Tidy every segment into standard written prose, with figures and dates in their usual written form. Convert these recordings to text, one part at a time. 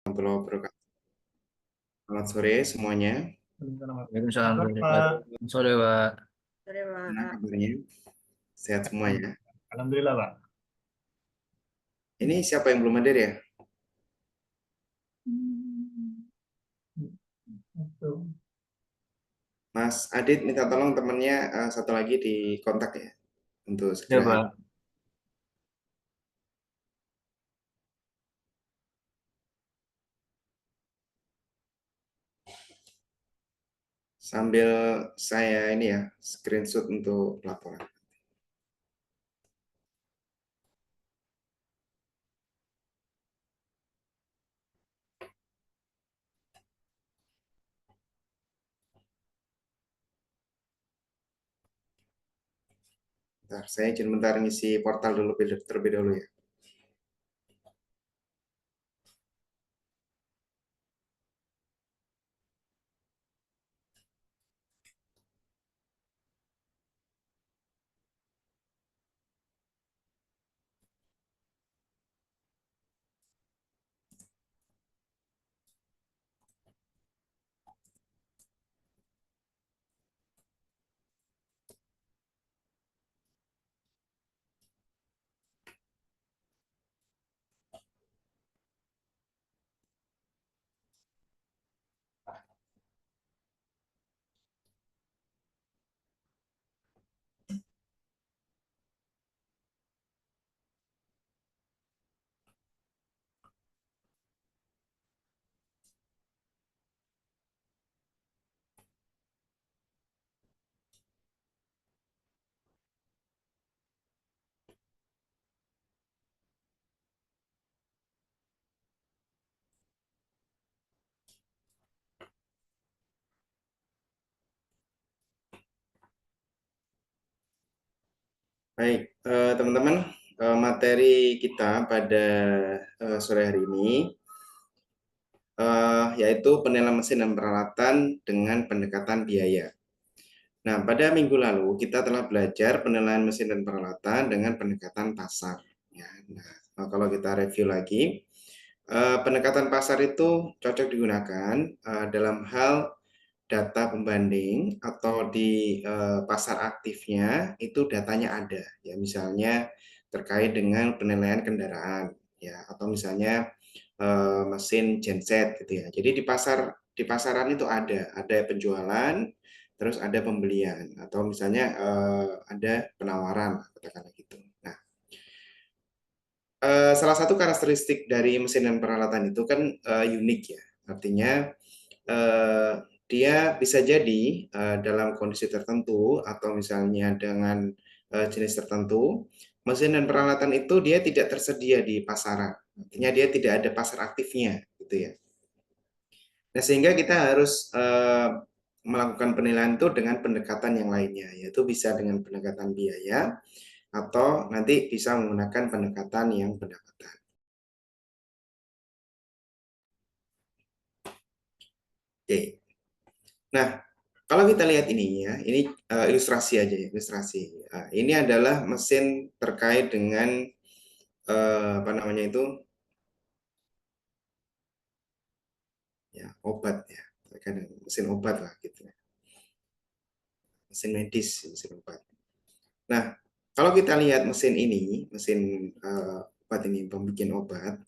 Warahmatullahi wabarakatuh. Selamat sore semuanya. Waalaikumsalam. Sore, Pak. Sore, Pak. Sore, Gimana Pak. kabarnya? Sehat semuanya. Alhamdulillah, Pak. Ini siapa yang belum hadir ya? Itu. Mas Adit minta tolong temannya satu lagi di kontak ya untuk Ya, segera hadir. Pak. Sambil saya ini ya screenshot untuk laporan. Bentar, saya izin bentar ngisi portal dulu terlebih dahulu ya. Baik, teman-teman, materi kita pada sore hari ini yaitu penilaian mesin dan peralatan dengan pendekatan biaya. Nah, pada minggu lalu kita telah belajar penilaian mesin dan peralatan dengan pendekatan pasar. Ya, nah, kalau kita review lagi, pendekatan pasar itu cocok digunakan dalam hal data pembanding atau di pasar aktifnya itu datanya ada. Ya, misalnya terkait dengan penilaian kendaraan, ya, atau misalnya mesin genset gitu ya. Jadi di pasaran itu ada penjualan, terus ada pembelian, atau misalnya ada penawaran, katakanlah gitu. Nah, salah satu karakteristik dari mesin dan peralatan itu kan unik ya, artinya eh, dia bisa jadi dalam kondisi tertentu atau misalnya dengan jenis tertentu, mesin dan peralatan itu dia tidak tersedia di pasaran, artinya dia tidak ada pasar aktifnya, gitu ya. Nah, sehingga kita harus melakukan penilaian itu dengan pendekatan yang lainnya, yaitu bisa dengan pendekatan biaya atau nanti bisa menggunakan pendekatan yang pendapatan. Oke. Nah, kalau kita lihat ini ya, ini ilustrasi aja ya, ilustrasi. Ini adalah mesin terkait dengan apa namanya itu, ya obat ya, terkait dengan mesin obat lah gitu, mesin medis, mesin obat. Nah, kalau kita lihat mesin ini, mesin obat ini, pembikin obat,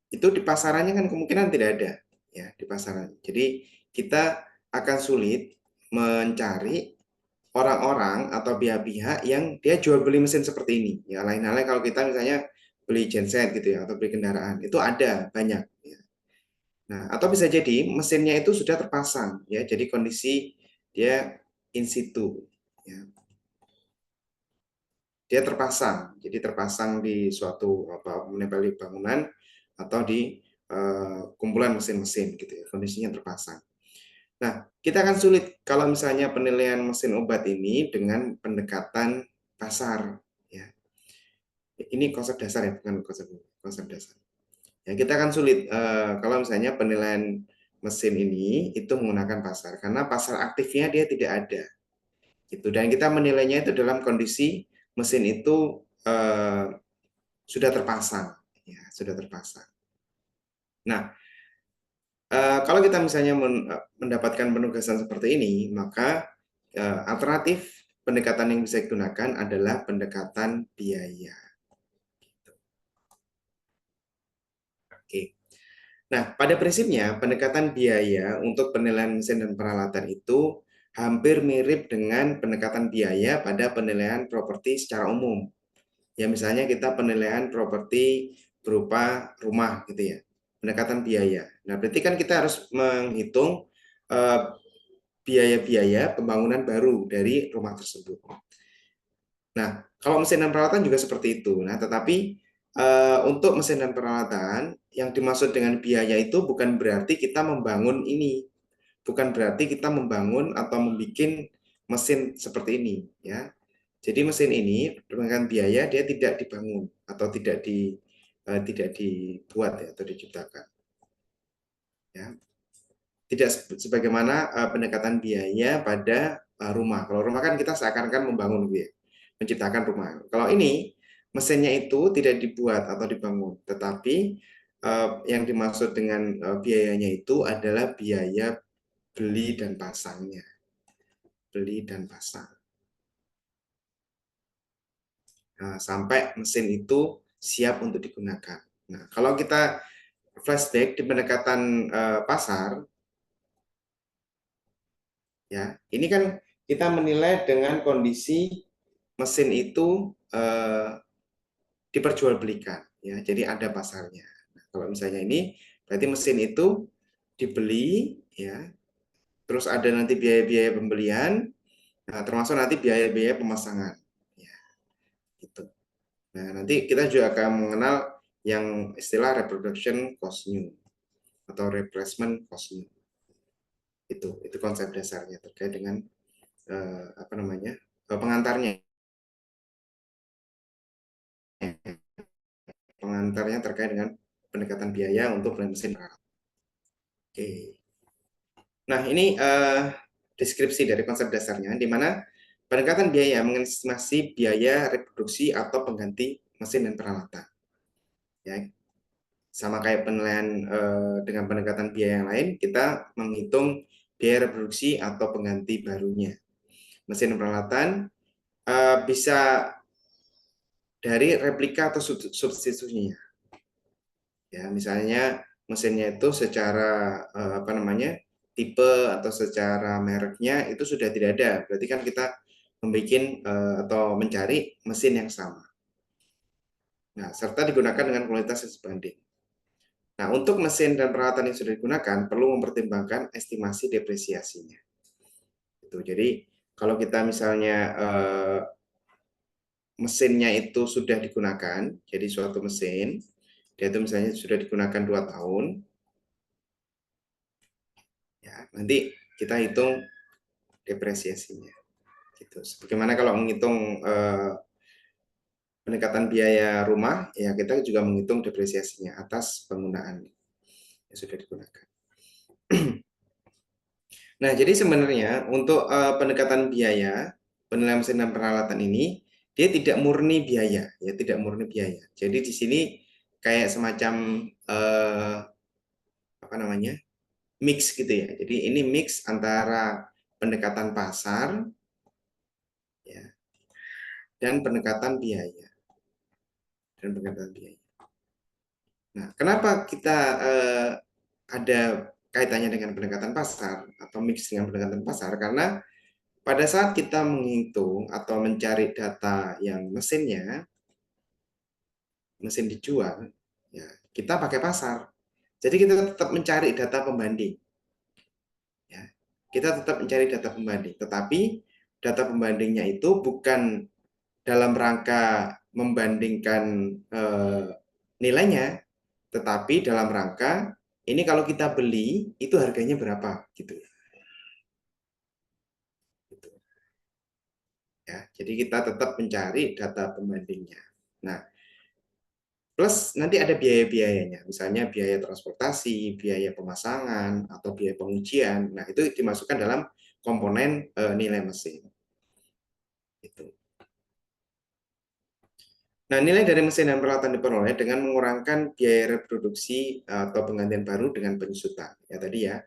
itu di pasarannya kan kemungkinan tidak ada ya di pasaran. Jadi kita akan sulit mencari orang-orang atau pihak-pihak yang dia jual beli mesin seperti ini. Ya, lain halnya kalau kita misalnya beli genset gitu ya atau beli kendaraan, itu ada banyak ya. Nah, atau bisa jadi mesinnya itu sudah terpasang ya. Jadi kondisi dia in situ ya. Dia terpasang. Jadi terpasang di suatu apa menempel di bangunan atau di kumpulan mesin-mesin gitu ya. Kondisinya terpasang. Nah, kita akan sulit kalau misalnya penilaian mesin obat ini dengan pendekatan pasar. Ya. Ini konsep dasar ya, bukan konsep dasar. Ya, kita akan sulit kalau misalnya penilaian mesin ini itu menggunakan pasar, karena pasar aktifnya dia tidak ada. Gitu. Dan kita menilainya itu dalam kondisi mesin itu sudah terpasang. Ya, sudah terpasang. Nah, kalau kita misalnya mendapatkan penugasan seperti ini, maka alternatif pendekatan yang bisa digunakan adalah pendekatan biaya. Oke. Nah, pada prinsipnya pendekatan biaya untuk penilaian mesin dan peralatan itu hampir mirip dengan pendekatan biaya pada penilaian properti secara umum. Ya, misalnya kita penilaian properti berupa rumah gitu ya. Pendekatan biaya. Nah, berarti kan kita harus menghitung eh, biaya-biaya pembangunan baru dari rumah tersebut. Nah, kalau mesin dan peralatan juga seperti itu. Nah, tetapi untuk mesin dan peralatan yang dimaksud dengan biaya itu bukan berarti kita membangun ini, bukan berarti kita membangun atau membuat mesin seperti ini, ya. Jadi mesin ini dengan biaya dia tidak dibangun atau tidak dibuat ya, atau diciptakan, ya. Tidak sebagaimana pendekatan biaya pada rumah. Kalau rumah kan kita seakan-akan membangun gitu ya, menciptakan rumah. Kalau ini mesinnya itu tidak dibuat atau dibangun, tetapi yang dimaksud dengan biayanya itu adalah biaya beli dan pasangnya, beli dan pasang. Nah, sampai mesin itu siap untuk digunakan. Nah, kalau kita flashback di pendekatan pasar, ya, ini kan kita menilai dengan kondisi mesin itu diperjualbelikan, ya, jadi ada pasarnya. Nah, kalau misalnya ini berarti mesin itu dibeli, ya, terus ada nanti biaya-biaya pembelian, nah, termasuk nanti biaya-biaya pemasangan, ya, gitu. Nah, nanti kita juga akan mengenal yang istilah reproduction cost new atau replacement cost new. Itu konsep dasarnya terkait dengan apa namanya pengantarnya pengantarnya terkait dengan pendekatan biaya untuk brand mesin. Oke. Nah, ini deskripsi dari konsep dasarnya, di mana pendekatan biaya mengestimasi biaya reproduksi atau pengganti mesin dan peralatan. Ya, sama kayak penilaian dengan pendekatan biaya yang lain, kita menghitung biaya reproduksi atau pengganti barunya. Mesin dan peralatan bisa dari replika atau substitusinya. Ya, misalnya mesinnya itu secara apa namanya tipe atau secara mereknya itu sudah tidak ada. Berarti kan kita membuat atau mencari mesin yang sama. Nah, serta digunakan dengan kualitas yang sebanding. Nah, untuk mesin dan peralatan yang sudah digunakan perlu mempertimbangkan estimasi depresiasinya. Itu. Jadi kalau kita misalnya mesinnya itu sudah digunakan, jadi suatu mesin dia itu misalnya sudah digunakan 2 tahun, ya nanti kita hitung depresiasinya. Gitu. Sebagaimana kalau menghitung pendekatan biaya rumah, ya kita juga menghitung depresiasinya atas penggunaan yang sudah digunakan. Nah, jadi sebenarnya untuk pendekatan biaya, penilaian mesin dan peralatan ini, dia tidak murni biaya, ya tidak murni biaya. Jadi di sini kayak semacam apa namanya mix gitu ya. Jadi ini mix antara pendekatan pasar, ya, dan pendekatan biaya Nah, kenapa kita ada kaitannya dengan pendekatan pasar atau mix dengan pendekatan pasar? Karena pada saat kita menghitung atau mencari data yang mesin dijual, ya kita pakai pasar. Jadi kita tetap mencari data pembanding. Ya, kita tetap mencari data pembanding, tetapi data pembandingnya itu bukan dalam rangka membandingkan nilainya, tetapi dalam rangka ini kalau kita beli itu harganya berapa gitu. Gitu. Ya, jadi kita tetap mencari data pembandingnya. Nah, plus nanti ada biaya-biayanya, misalnya biaya transportasi, biaya pemasangan, atau biaya pengujian. Nah, itu dimasukkan dalam komponen nilai mesin. Itu. Nah, nilai dari mesin dan peralatan diperoleh dengan mengurangkan biaya reproduksi atau penggantian baru dengan penyusutan. Ya tadi ya,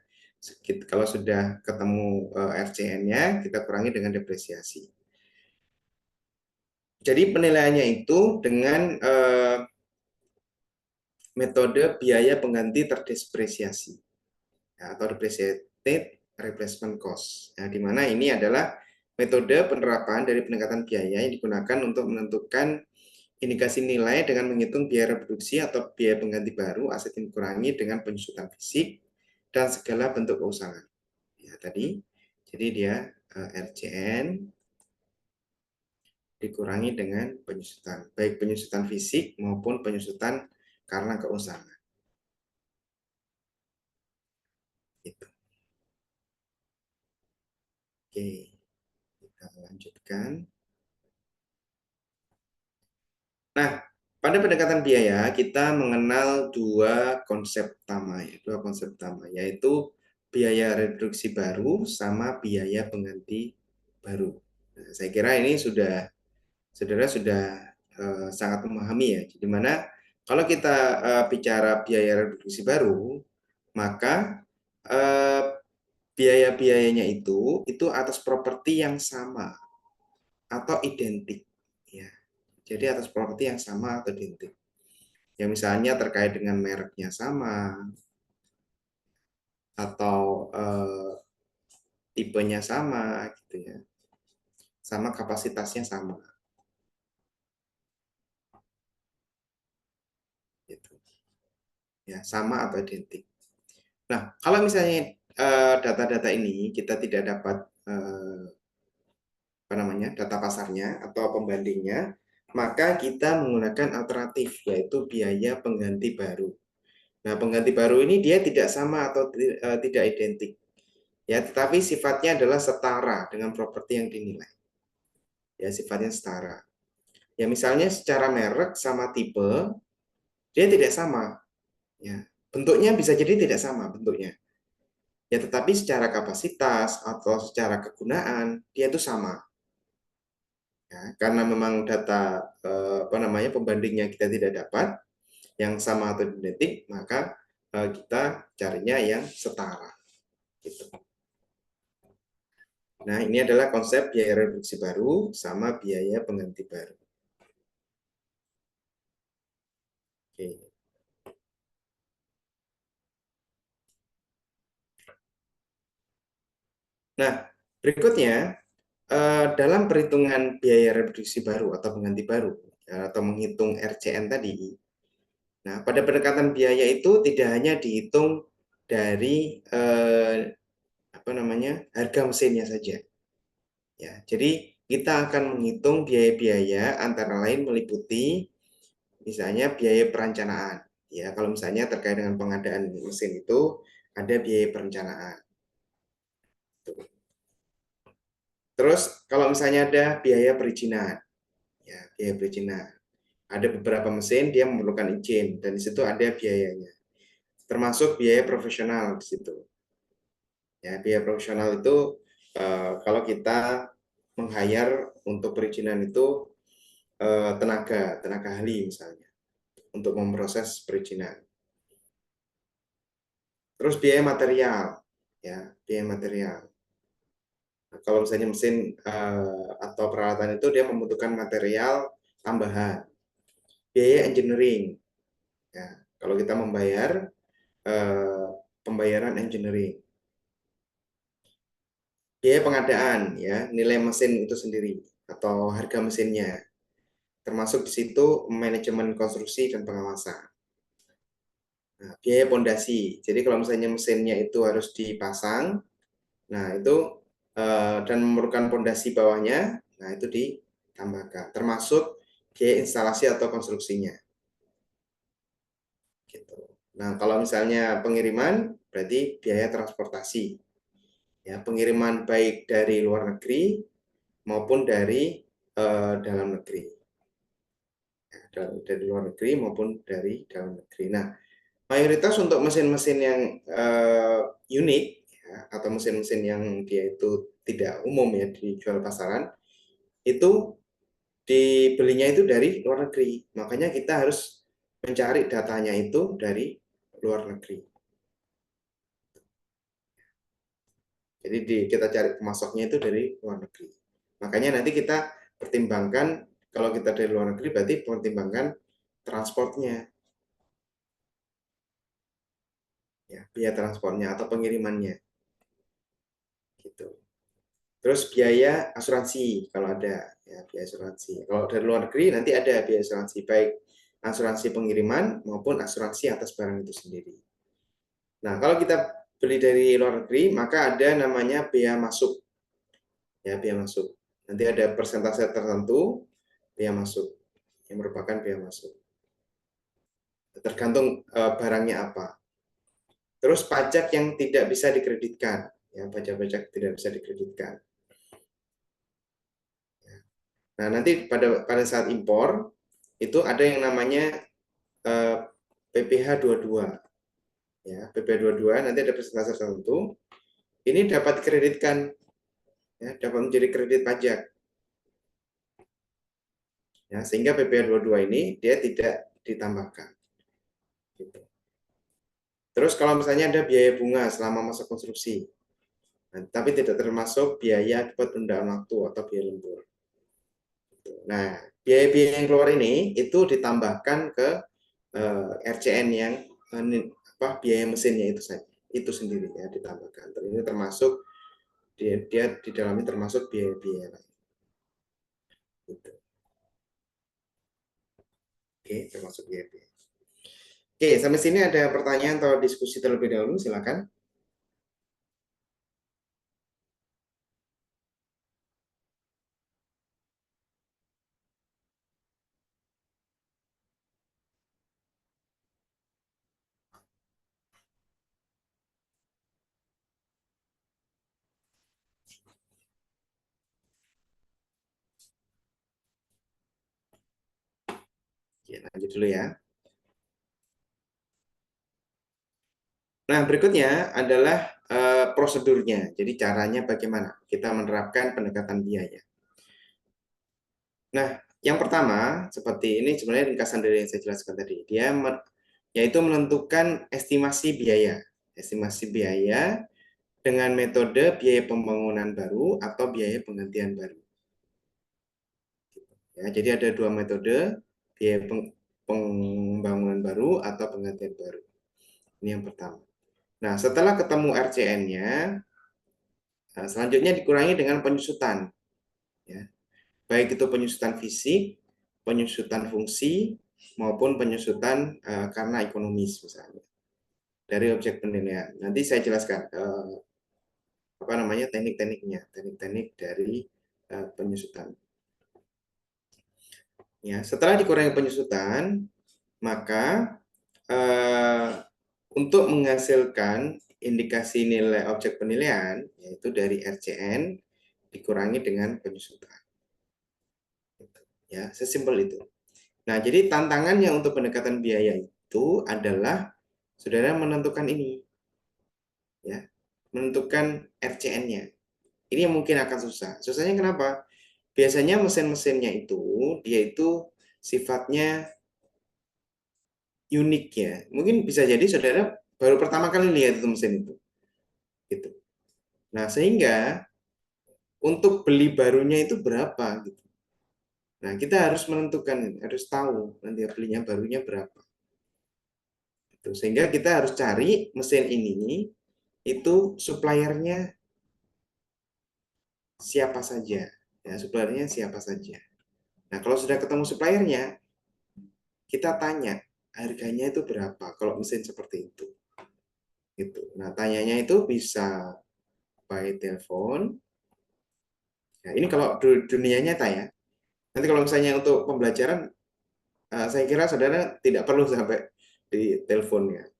kalau sudah ketemu RCN-nya, kita kurangi dengan depresiasi. Jadi penilaiannya itu dengan metode biaya pengganti terdepresiasi, ya, atau depreciated replacement cost. Ya, di mana ini adalah metode penerapan dari pendekatan biaya yang digunakan untuk menentukan indikasi nilai dengan menghitung biaya reproduksi atau biaya pengganti baru aset yang dikurangi dengan penyusutan fisik dan segala bentuk keusahaan. Ya, tadi, jadi dia RCN dikurangi dengan penyusutan, baik penyusutan fisik maupun penyusutan karena keusahaan. Itu. Oke, kita lanjutkan. Nah, pada pendekatan biaya kita mengenal dua konsep utama, yaitu biaya reduksi baru sama biaya pengganti baru. Nah, saya kira ini saudara sudah sangat memahami ya. Di mana kalau kita bicara biaya reduksi baru, maka biaya-biayanya itu atas properti yang sama atau identik, ya. Jadi atas properti yang sama atau identik. Ya misalnya terkait dengan mereknya sama atau tipenya sama gitu ya. Sama kapasitasnya sama gitu. Ya, sama atau identik. Nah, kalau misalnya data-data ini kita tidak dapat apa namanya? Data pasarnya atau pembandingnya, maka kita menggunakan alternatif yaitu biaya pengganti baru. Nah, pengganti baru ini dia tidak sama atau tidak identik. Ya, tetapi sifatnya adalah setara dengan properti yang dinilai. Ya, sifatnya setara. Ya, misalnya secara merek sama tipe dia tidak sama. Ya, bentuknya bisa jadi tidak sama bentuknya. Ya, tetapi secara kapasitas atau secara kegunaan dia itu sama. Ya, karena memang data apa namanya pembandingnya kita tidak dapat yang sama atau identik, maka kita carinya yang setara. Gitu. Nah, ini adalah konsep biaya reduksi baru sama biaya pengganti baru. Oke. Nah, berikutnya dalam perhitungan biaya reduksi baru atau pengganti baru atau menghitung RCN tadi. Nah, pada pendekatan biaya itu tidak hanya dihitung dari apa namanya harga mesinnya saja. Ya, jadi kita akan menghitung biaya-biaya antara lain meliputi misalnya biaya perencanaan. Ya, kalau misalnya terkait dengan pengadaan mesin itu ada biaya perencanaan. Terus kalau misalnya ada biaya perizinan, ya biaya perizinan. Ada beberapa mesin dia memerlukan izin dan di situ ada biayanya. Termasuk biaya profesional di situ. Ya, biaya profesional itu kalau kita meng-hire untuk perizinan itu tenaga ahli misalnya untuk memproses perizinan. Terus biaya material, ya biaya material. Nah, kalau misalnya mesin atau peralatan itu dia membutuhkan material tambahan. Biaya engineering, ya kalau kita membayar pembayaran engineering. Biaya pengadaan, ya nilai mesin itu sendiri atau harga mesinnya. Termasuk di situ manajemen konstruksi dan pengawasan. Nah, biaya pondasi. Jadi kalau misalnya mesinnya itu harus dipasang, nah itu dan memerlukan pondasi bawahnya, nah itu ditambahkan. Termasuk biaya instalasi atau konstruksinya. Gitu. Nah, kalau misalnya pengiriman, berarti biaya transportasi. Ya, pengiriman baik dari luar negeri maupun dari dalam negeri. Ya, dari luar negeri maupun dari dalam negeri. Nah, mayoritas untuk mesin-mesin yang unik ya, atau mesin-mesin yang dia itu tidak umum ya dijual pasaran itu dibelinya itu dari luar negeri. Makanya kita harus mencari datanya itu dari luar negeri. Jadi kita cari pemasoknya itu dari luar negeri. Makanya nanti kita pertimbangkan, kalau kita dari luar negeri berarti pertimbangkan transportnya, ya, biaya transportnya atau pengirimannya, gitu. Terus biaya asuransi kalau ada, ya, biaya asuransi. Kalau dari luar negeri nanti ada biaya asuransi, baik asuransi pengiriman maupun asuransi atas barang itu sendiri. Nah, kalau kita beli dari luar negeri, maka ada namanya bea masuk, ya, bea masuk. Nanti ada persentase tertentu bea masuk yang merupakan bea masuk. Tergantung barangnya apa. Terus pajak yang tidak bisa dikreditkan, ya, pajak-pajak tidak bisa dikreditkan. Nah, nanti pada saat impor itu ada yang namanya PPh 22. Ya, PPh 22 nanti ada persentase tertentu. Ini dapat dikreditkan, ya, dapat menjadi kredit pajak. Ya, sehingga PPh 22 ini dia tidak ditambahkan. Gitu. Terus kalau misalnya ada biaya bunga selama masa konstruksi, nah, tapi tidak termasuk biaya akibat penundaan waktu atau biaya lembur. Nah, biaya-biaya yang keluar ini itu ditambahkan ke RCN yang biaya mesinnya itu sendiri, ya, ditambahkan. Ini termasuk dia di dalamnya termasuk biaya-biaya lain. Gitu. Oke, termasuk biaya-biaya. Oke, sampai sini ada pertanyaan atau diskusi terlebih dahulu, silakan. Oke, lanjut dulu ya. Nah, berikutnya adalah prosedurnya. Jadi caranya bagaimana kita menerapkan pendekatan biaya. Nah, yang pertama, seperti ini sebenarnya ringkasan dari yang saya jelaskan tadi. Yaitu menentukan estimasi biaya. Estimasi biaya dengan metode biaya pembangunan baru atau biaya penggantian baru. Ya, jadi ada dua metode, biaya pembangunan baru atau penggantian baru. Ini yang pertama. Nah, setelah ketemu RCN-nya, selanjutnya dikurangi dengan penyusutan. Ya. Baik itu penyusutan fisik, penyusutan fungsi, maupun penyusutan karena ekonomis misalnya. Dari objek penilaian. Nanti saya jelaskan apa namanya teknik-tekniknya, teknik-teknik dari penyusutan. Ya, setelah dikurangi penyusutan, maka untuk menghasilkan indikasi nilai objek penilaian, yaitu dari RCN dikurangi dengan penyusutan. Ya, sesimpel itu. Nah, jadi tantangannya untuk pendekatan biaya itu adalah saudara menentukan ini, ya, menentukan RCN-nya. Ini yang mungkin akan susah. Susahnya kenapa? Biasanya mesin-mesinnya itu dia itu sifatnya unik, ya. Mungkin bisa jadi saudara baru pertama kali lihat itu mesin itu, gitu. Nah, sehingga untuk beli barunya itu berapa, gitu. Nah, kita harus menentukan, harus tahu nanti belinya barunya berapa. Gitu. Sehingga kita harus cari mesin ini itu suppliernya siapa saja, ya, suppliernya siapa saja. Nah, kalau sudah ketemu suppliernya, kita tanya harganya itu berapa kalau mesin seperti itu. Gitu. Nah, tanyanya itu bisa by telepon. Ya, ini kalau dunia nyata, ya. Nanti kalau misalnya untuk pembelajaran, saya kira saudara tidak perlu sampai di teleponnya.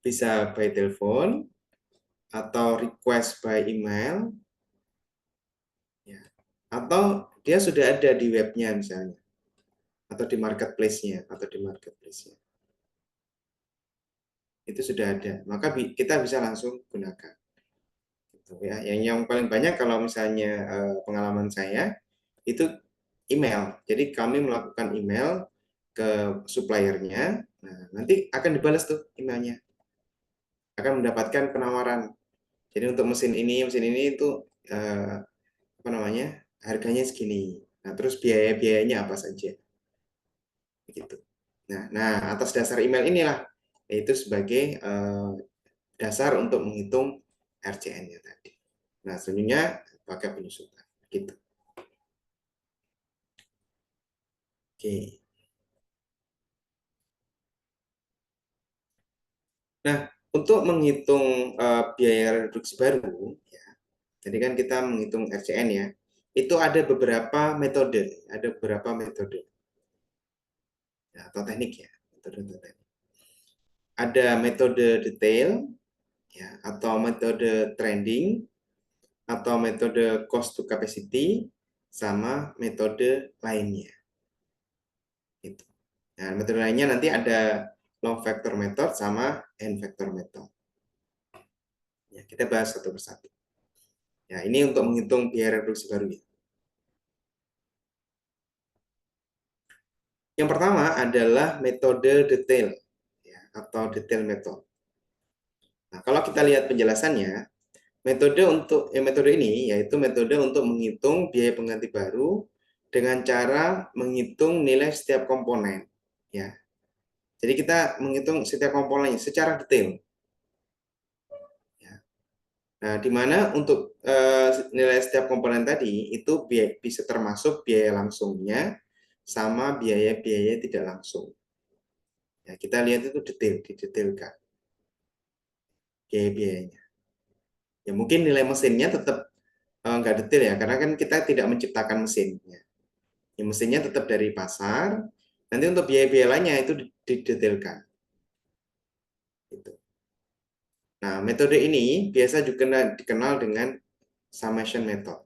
Bisa by telepon atau request by email, ya. Atau dia sudah ada di webnya misalnya, atau di marketplace-nya, itu sudah ada, maka kita bisa langsung gunakan. Gitu, ya. Yang paling banyak kalau misalnya pengalaman saya itu email. Jadi kami melakukan email ke suppliernya, nah nanti akan dibalas tuh emailnya, akan mendapatkan penawaran. Jadi untuk mesin ini itu eh, apa namanya, harganya segini. Nah terus biayanya apa saja, begitu. Nah, atas dasar email inilah yaitu sebagai dasar untuk menghitung RCN-nya tadi. Nah, selanjutnya pakai penyusutan. Gitu. Oke. Nah, untuk menghitung biaya reduksi baru, ya, jadi kan kita menghitung RCN ya, itu ada beberapa metode, ya, atau teknik ya, metode atau teknik. Ada metode detail, ya, atau metode trending, atau metode cost to capacity, sama metode lainnya. Gitu. Nah, metode lainnya nanti ada long factor method sama end factor method. Ya, kita bahas satu persatu. Ya, ini untuk menghitung biaya reproduksi baru ya. Yang pertama adalah metode detail, ya, atau detail method. Nah, kalau kita lihat penjelasannya, metode ini yaitu metode untuk menghitung biaya pengganti baru dengan cara menghitung nilai setiap komponen. Ya, jadi kita menghitung setiap komponennya secara detail. Ya. Nah, di mana untuk nilai setiap komponen tadi itu bisa termasuk biaya langsungnya sama biaya-biaya tidak langsung. Ya, kita lihat itu didetailkan biaya-biayanya. Ya mungkin nilai mesinnya tetap nggak detail ya, karena kan kita tidak menciptakan mesinnya. Ya, mesinnya tetap dari pasar. Nanti untuk biaya-biaya lainnya itu didetailkan. Gitu. Nah, metode ini biasa juga dikenal dengan summation method,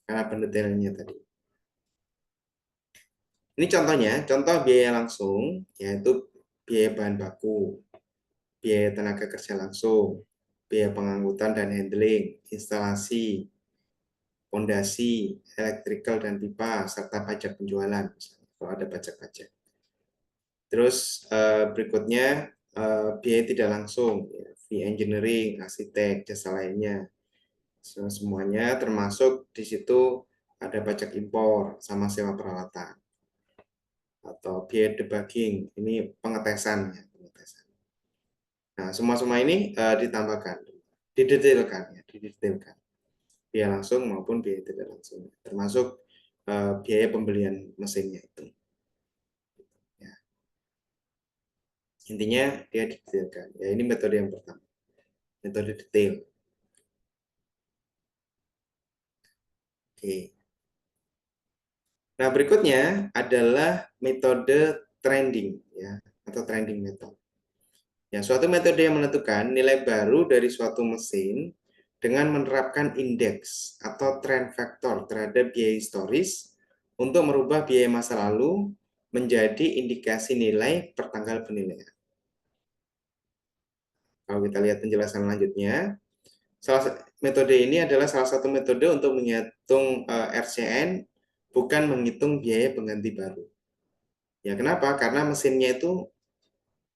karena pendetailannya tadi. Ini contohnya, contoh biaya langsung, yaitu biaya bahan baku, biaya tenaga kerja langsung, biaya pengangkutan dan handling, instalasi, fondasi, elektrikal dan pipa, serta pajak penjualan, kalau ada pajak-pajak. Terus berikutnya biaya tidak langsung, ya, fee engineering, arsitek, jasa lainnya, semuanya termasuk di situ ada pajak impor sama sewa peralatan atau biaya debugging, ini pengetesan ya, pengetesan. Nah, semua ini ditambahkan, didetailkan biaya langsung maupun biaya tidak langsung, termasuk biaya pembelian mesinnya itu. Ya. Intinya dia didetailkan. Ya, ini metode yang pertama, metode detail. Oke. Nah, berikutnya adalah metode trending ya, atau trending method. Ya, suatu metode yang menentukan nilai baru dari suatu mesin dengan menerapkan indeks atau trend factor terhadap biaya historis untuk merubah biaya masa lalu menjadi indikasi nilai pertanggal penilaian. Kalau kita lihat penjelasan lanjutnya, metode ini adalah salah satu metode untuk menghitung RCN, bukan menghitung biaya pengganti baru. Ya, kenapa? Karena mesinnya itu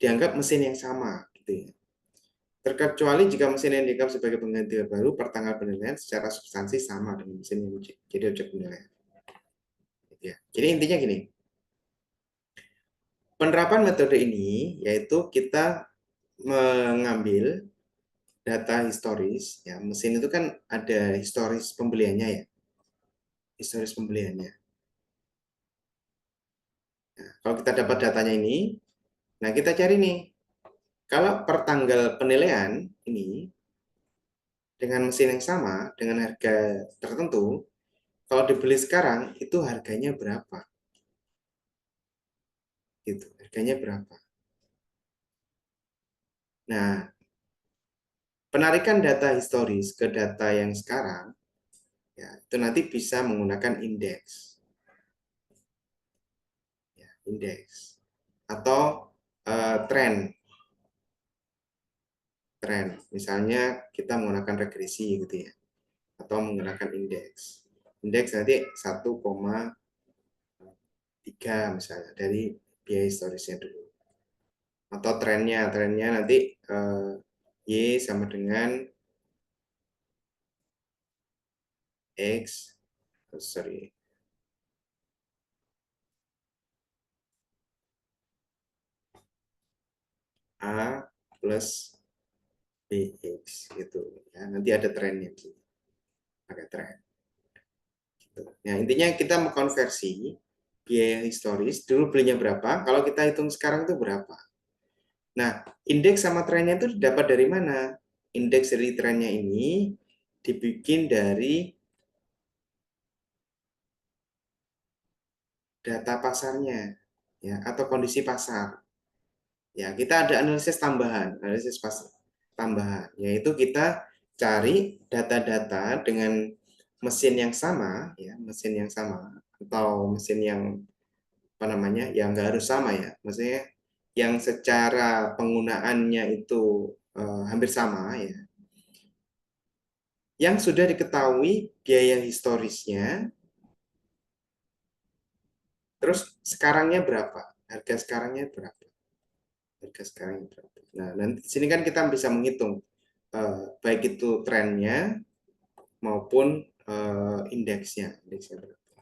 dianggap mesin yang sama, gitu ya. Terkecuali jika mesin yang dianggap sebagai pengganti baru, pertanggal penilaian secara substansi sama dengan mesin yang jadi objek penilaian. Ya. Jadi intinya gini, penerapan metode ini yaitu kita mengambil data historis, ya mesin itu kan ada historis pembeliannya ya, historis pembeliannya. Nah, kalau kita dapat datanya ini, nah kita cari nih, kalau per tanggal penilaian ini dengan mesin yang sama dengan harga tertentu, kalau dibeli sekarang itu harganya berapa? Gitu, harganya berapa? Nah, penarikan data historis ke data yang sekarang, ya, itu nanti bisa menggunakan indeks, ya, indeks atau tren, tren. Misalnya kita menggunakan regresi gitu ya, atau menggunakan indeks. indeks nanti 1,3 misalnya dari biaya historisnya dulu. Atau trennya nanti Y sama dengan X, sorry, A plus BX gitu ya. Nanti ada trennya gitu. Pakai tren. Gitu. Nah, intinya kita mau konversi biaya historis dulu belinya berapa, kalau kita hitung sekarang itu berapa. Nah, indeks sama trennya itu dapat dari mana? Indeks dari trennya ini dibikin dari data pasarnya ya atau kondisi pasar. Ya, kita ada analisis pasar tambahan, yaitu kita cari data-data dengan mesin yang sama, ya, mesin yang sama atau mesin yang apa namanya, yang nggak harus sama ya, maksudnya yang secara penggunaannya itu hampir sama ya, yang sudah diketahui biaya historisnya, terus sekarangnya berapa, harga sekarangnya berapa, harga sekarangnya berapa. Nah, nanti di sini kan kita bisa menghitung baik itu trennya maupun indeksnya berapa.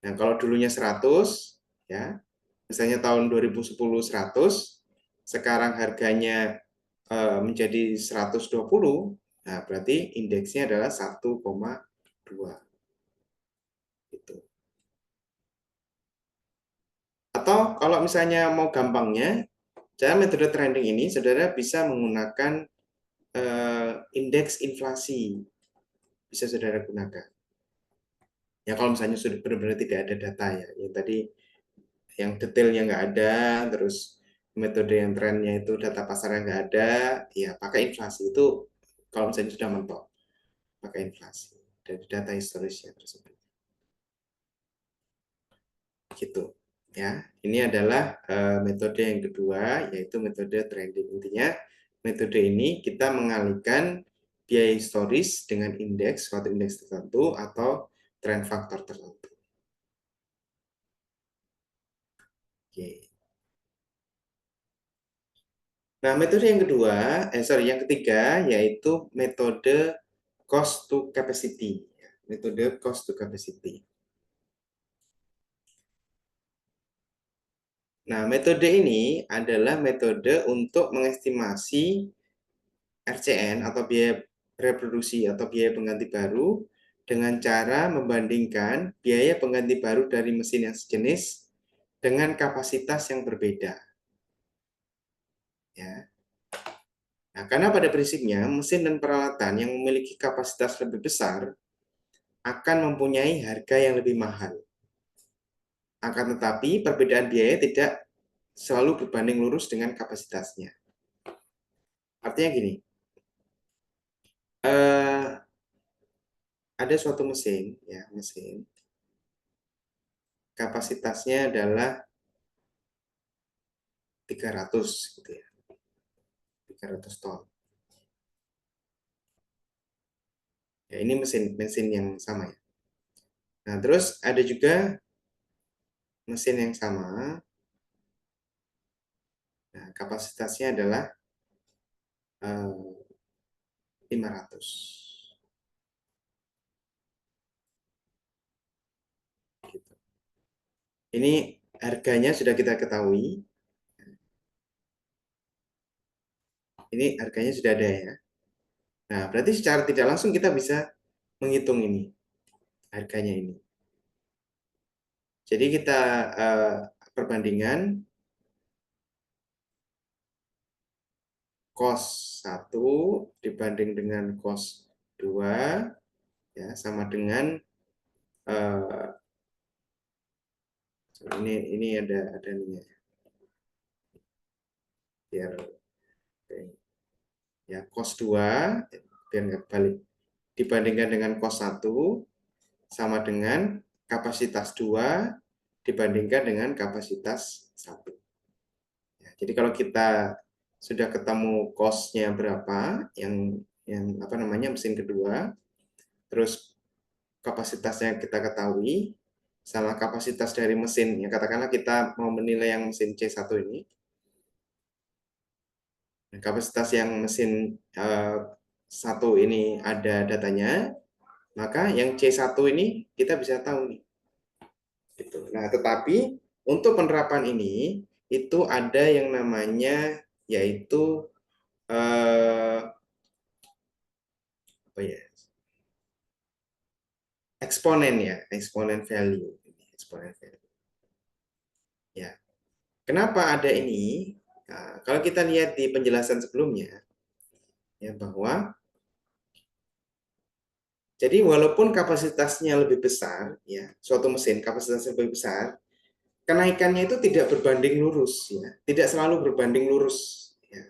Nah, kalau dulunya 100 ya, misalnya tahun 2010 100, sekarang harganya menjadi 120, nah berarti indeksnya adalah 1,2 gitu. Atau kalau misalnya mau gampangnya, cara metode trending ini saudara bisa menggunakan indeks inflasi, bisa saudara gunakan. Ya kalau misalnya sudah benar-benar tidak ada data ya, yang tadi yang detailnya nggak ada, terus metode yang trennya itu data pasarnya nggak ada, ya pakai inflasi itu kalau misalnya sudah mentok, pakai inflasi dari data historisnya tersebut. Gitu ya. Ini adalah metode yang kedua, yaitu metode trending. Intinya metode ini kita mengalihkan biaya historis dengan indeks, suatu indeks tertentu atau trend faktor tertentu. Oke. Nah, metode yang kedua, yang ketiga, yaitu metode cost to capacity. Metode cost to capacity. Nah, metode ini adalah metode untuk mengestimasi RCN atau biaya reproduksi atau biaya pengganti baru dengan cara membandingkan biaya pengganti baru dari mesin yang sejenis dengan kapasitas yang berbeda. Ya. Nah, karena pada prinsipnya mesin dan peralatan yang memiliki kapasitas lebih besar akan mempunyai harga yang lebih mahal. Akan tetapi perbedaan biaya tidak selalu berbanding lurus dengan kapasitasnya. Artinya gini, ada suatu mesin, ya mesin, kapasitasnya adalah 300 gitu ya, 300 ton. Ya, ini mesin yang sama ya. Nah, terus ada juga mesin yang sama, nah, kapasitasnya adalah 500. Gitu. Ini harganya sudah kita ketahui. Ini harganya sudah ada ya. Nah, berarti secara tidak langsung kita bisa menghitung ini, harganya ini. Jadi kita perbandingan cost 1 dibanding dengan cost 2 ya sama dengan ini ada nih biar ya cost 2 biar nggak balik dibandingkan dengan cost 1 sama dengan kapasitas 2 dibandingkan dengan kapasitas 1. Ya, jadi kalau kita sudah ketemu cost-nya berapa yang apa namanya mesin kedua, terus kapasitasnya kita ketahui, sama kapasitas dari mesin. Ya, katakanlah kita mau menilai yang mesin C1 ini. Kapasitas yang mesin 1 ini ada datanya, maka yang C1 ini kita bisa tahu nih. Gitu. Nah, tetapi untuk penerapan ini itu ada yang namanya yaitu apa ya? Eksponen ya, eksponen value. Eksponen value. Ya. Kenapa ada ini? Nah, kalau kita lihat di penjelasan sebelumnya ya bahwa jadi walaupun kapasitasnya lebih besar ya, suatu mesin kapasitasnya lebih besar, kenaikannya itu tidak berbanding lurus ya, tidak selalu berbanding lurus ya.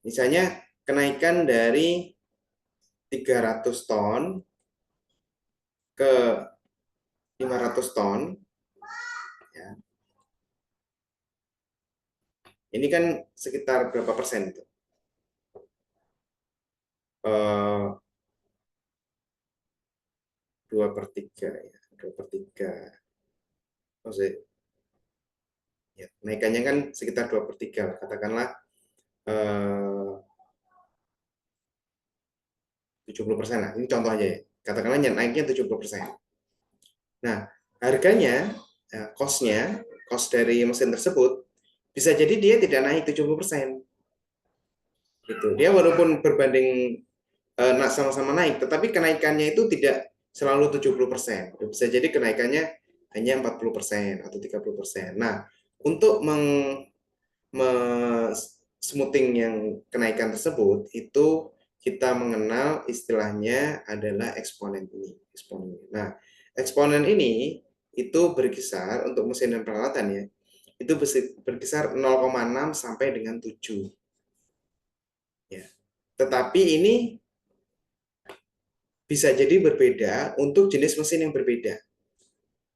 Misalnya kenaikan dari 300 ton ke 500 ton ya. Ini kan sekitar berapa persen itu? 2/3 ya, 2/3. Maksudnya, ya, kenaikannya kan sekitar 2/3 lah. Katakanlah 70% lah. Ini contoh aja ya. Katakanlah naiknya 70%. Nah, harganya, cost-nya, cost dari mesin tersebut, bisa jadi dia tidak naik 70%. Gitu. Dia walaupun berbanding sama-sama naik, tetapi kenaikannya itu tidak selalu 70%. Bisa jadi kenaikannya hanya 40% atau 30%. Nah, untuk smoothing yang kenaikan tersebut, itu kita mengenal istilahnya adalah eksponen ini. Eksponen. Nah, eksponen ini itu berkisar untuk mesin dan peralatan ya, itu berkisar 0,6 sampai dengan 7. Ya. Tetapi ini bisa jadi berbeda untuk jenis mesin yang berbeda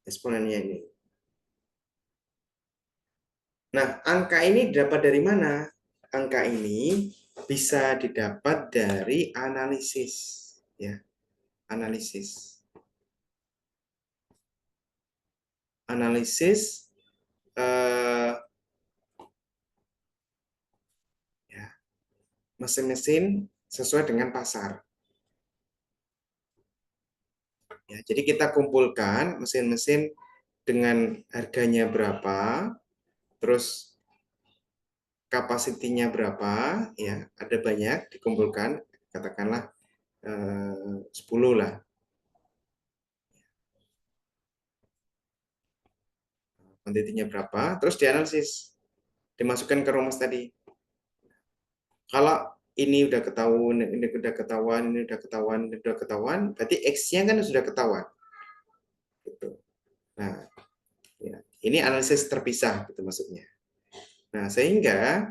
eksponennya ini. Nah, angka ini didapat dari mana? Angka ini bisa didapat dari analisis, ya, analisis, analisis, ya, mesin-mesin sesuai dengan pasar. Ya, jadi kita kumpulkan mesin-mesin dengan harganya berapa, terus kapasitinya berapa, ya, ada banyak dikumpulkan, katakanlah 10 lah. Kuantitinya berapa, terus dianalisis, dimasukkan ke rumus tadi. Kalau ini udah ketahuan, ini udah ketahuan, ini udah ketahuan, ini udah ketahuan, berarti X-nya kan sudah ketahuan. Gitu. Nah, ya, ini analisis terpisah, gitu maksudnya. Nah, sehingga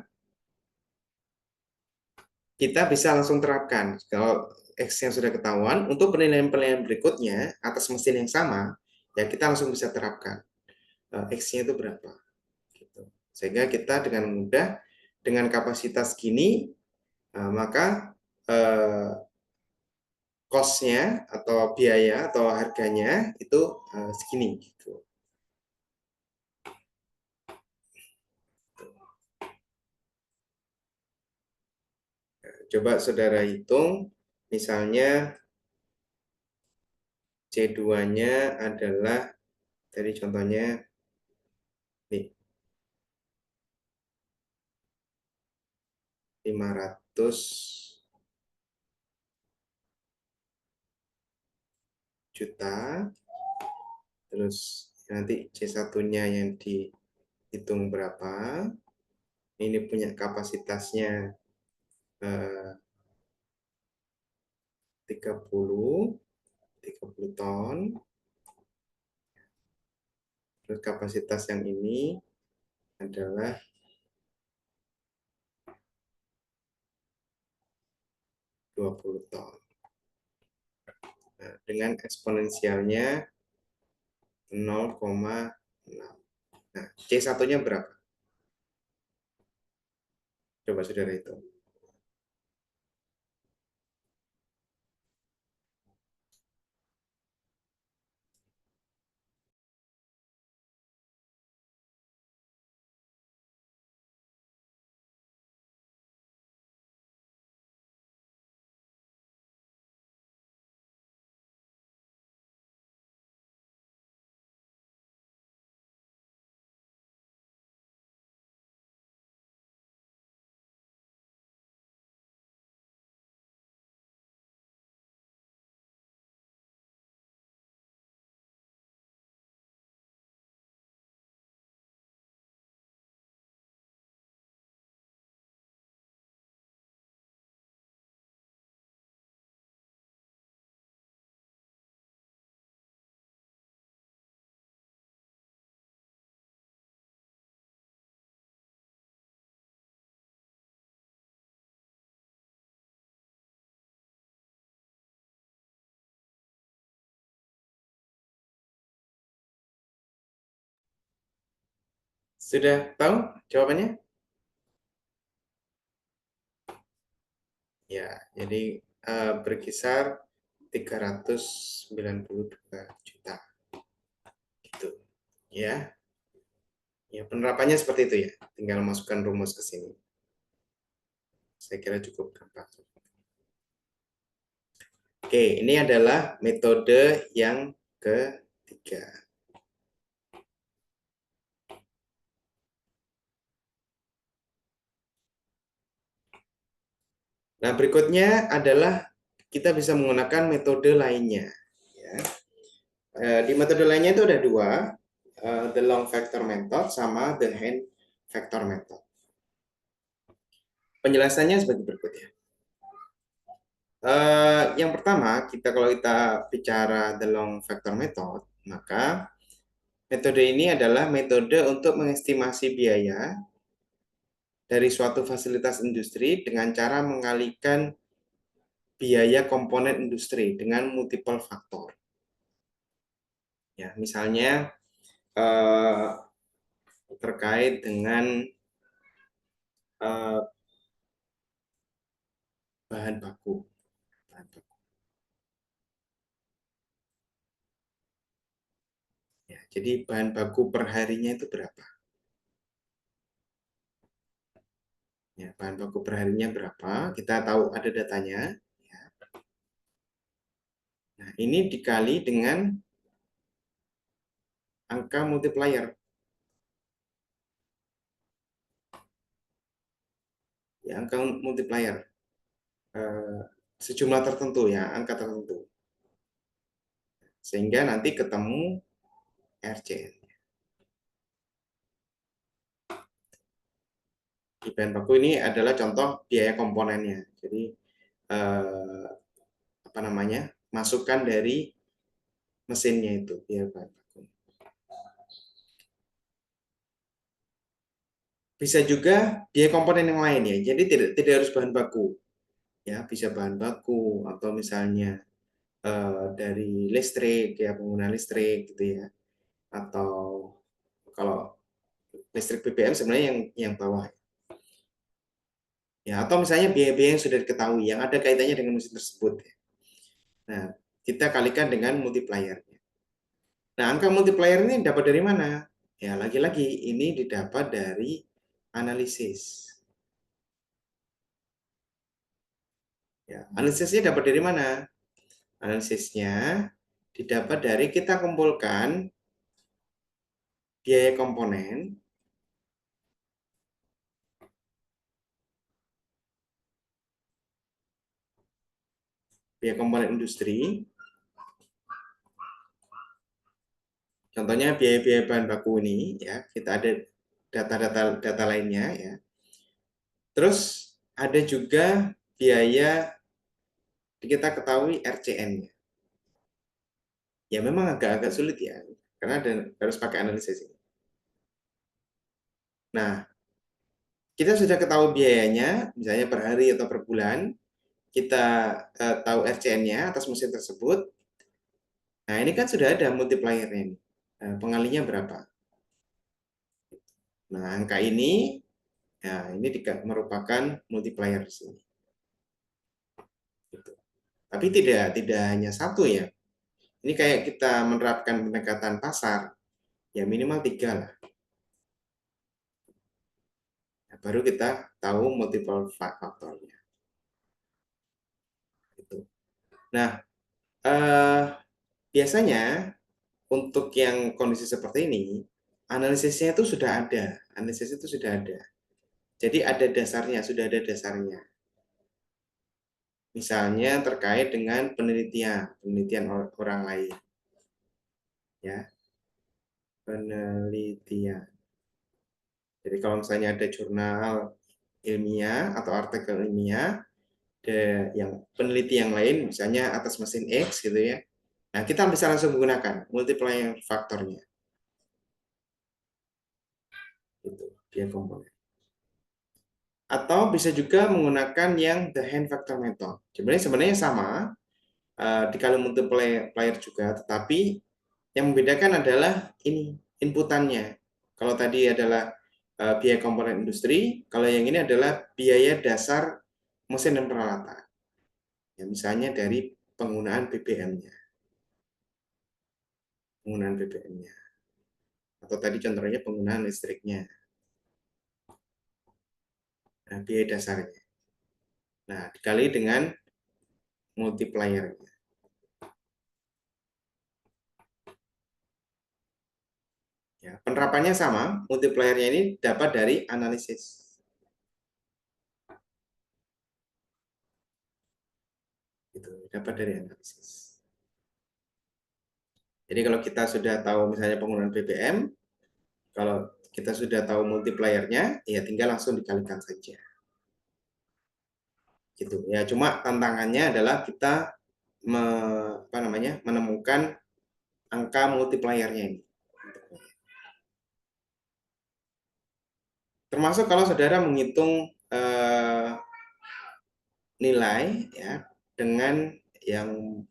kita bisa langsung terapkan. Kalau X-nya sudah ketahuan, untuk penilaian-penilaian berikutnya, atas mesin yang sama, ya kita langsung bisa terapkan. X-nya itu berapa. Gitu. Sehingga kita dengan mudah, dengan kapasitas gini, maka cost-nya atau biaya atau harganya itu segini gitu. Coba saudara hitung, misalnya C2-nya adalah dari contohnya nih 500 juta, terus nanti C1-nya yang dihitung berapa, ini punya kapasitasnya 30 ton, terus kapasitas yang ini adalah 20 ton. Nah, dengan eksponensialnya 0,6. Nah, C1-nya berapa? Coba saudara itu. Sudah tahu jawabannya? Ya, jadi berkisar 392 juta gitu. Ya. Ya, penerapannya seperti itu ya. Tinggal masukkan rumus ke sini. Saya kira cukup gampang. Oke, ini adalah metode yang ketiga. Nah, berikutnya adalah kita bisa menggunakan metode lainnya. Ya. Di metode lainnya itu ada dua, the long factor method sama the hand factor method. Penjelasannya sebagai berikut ya. Yang pertama, kalau kita bicara the long factor method, maka metode ini adalah metode untuk mengestimasi biaya dari suatu fasilitas industri dengan cara mengalihkan biaya komponen industri dengan multiple faktor. Ya, misalnya terkait dengan bahan baku. Ya, jadi bahan baku per harinya itu berapa? Ya, bahan baku per harinya berapa? Kita tahu ada datanya. Ya. Nah, ini dikali dengan angka multiplier. Ya, angka multiplier. Sejumlah tertentu ya, angka tertentu. Sehingga nanti ketemu RCN. Di bahan baku ini adalah contoh biaya komponennya. Jadi apa namanya? Masukan dari mesinnya itu biaya bahan baku. Bisa juga biaya komponen yang lain ya. Jadi tidak harus bahan baku. Ya, bisa bahan baku atau misalnya dari listrik ya, pengguna listrik gitu ya. Atau kalau listrik BBM sebenarnya yang bawah. Ya, atau misalnya biaya-biaya yang sudah diketahui yang ada kaitannya dengan mesin tersebut. Ya. Nah, kita kalikan dengan multiplier-nya. Nah, angka multiplier ini dapat dari mana? Ya, lagi-lagi ini didapat dari analisis. Ya, analisisnya dapat dari mana? Analisisnya didapat dari kita kumpulkan biaya komponen, industri. Contohnya biaya-biaya bahan baku ini ya, kita ada data lainnya ya. Terus ada juga biaya kita ketahui RCN-nya. Ya memang agak-agak sulit ya, karena harus pakai analisis ini. Nah, kita sudah ketahui biayanya, misalnya per hari atau per bulan, kita tahu RCN-nya atas mesin tersebut. Nah, ini kan sudah ada multiplier-nya ini. Pengalinya berapa? Nah, angka ini, ya, ini merupakan multiplier di sini. Gitu. Tapi tidak hanya satu ya. Ini kayak kita menerapkan pendekatan pasar, ya minimal 3 lah. Ya, baru kita tahu multiple faktornya. Gitu. Nah, biasanya untuk yang kondisi seperti ini, analisisnya itu sudah ada. Analisis itu sudah ada. Jadi ada dasarnya, sudah ada dasarnya. Misalnya terkait dengan penelitian orang lain. Ya, penelitian. Jadi kalau misalnya ada jurnal ilmiah atau artikel ilmiah, ada yang peneliti yang lain, misalnya atas mesin X gitu ya. Nah, kita bisa langsung menggunakan multiplier faktornya. Itu dia komponen. Atau bisa juga menggunakan yang the hand factor method. Sebenarnya sama, dikali multiplier juga, tetapi yang membedakan adalah ini inputannya. Kalau tadi adalah biaya komponen industri. Kalau yang ini adalah biaya dasar mesin dan peralatan. Ya, misalnya dari penggunaan BBM-nya. Penggunaan BBM-nya. Atau tadi contohnya penggunaan listriknya. Nah, biaya dasarnya. Nah, dikali dengan multiplier-nya. Ya, penerapannya sama, multiplier-nya ini dapat dari analisis. Gitu, dapat dari analisis. Jadi kalau kita sudah tahu misalnya penggunaan BBM, kalau kita sudah tahu multiplier-nya, ya tinggal langsung dikalikan saja. Gitu. Ya, cuma tantangannya adalah kita menemukan angka multiplier-nya ini. Termasuk kalau saudara menghitung nilai ya dengan yang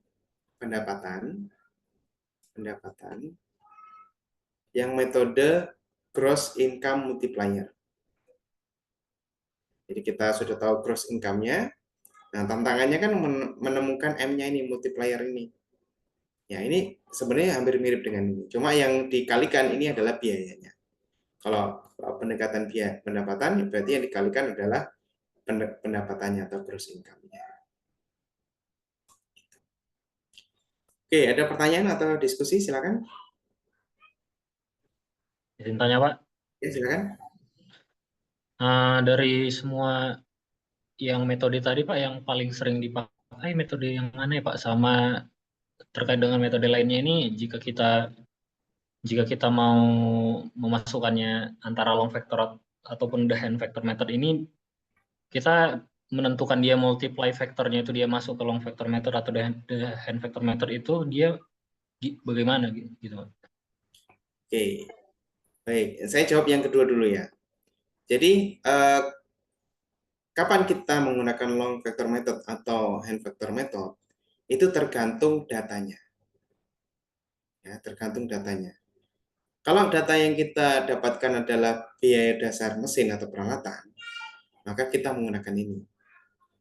pendapatan yang metode gross income multiplier. Jadi kita sudah tahu gross income-nya. Nah, tantangannya kan menemukan M-nya ini, multiplier ini. Ya, ini sebenarnya hampir mirip dengan ini. Cuma yang dikalikan ini adalah biayanya. Kalau pendekatan biaya pendapatan, berarti yang dikalikan adalah pendapatannya atau gross income-nya. Oke, ada pertanyaan atau diskusi? Silakan. Izin tanya Pak, Ya, silakan. dari semua yang metode tadi Pak, yang paling sering dipakai metode yang mana ya Pak? Sama terkait dengan metode lainnya ini, jika kita mau memasukkannya antara long vector ataupun the hand vector method ini, kita menentukan dia multiply vektornya itu dia masuk ke long vector method atau the hand vector method itu dia bagaimana gitu Pak? Oke, baik. Saya jawab yang kedua dulu ya. Jadi, kapan kita menggunakan long vector method atau hand vector method, itu tergantung datanya. Ya, tergantung datanya. Kalau data yang kita dapatkan adalah biaya dasar mesin atau peralatan, maka kita menggunakan ini.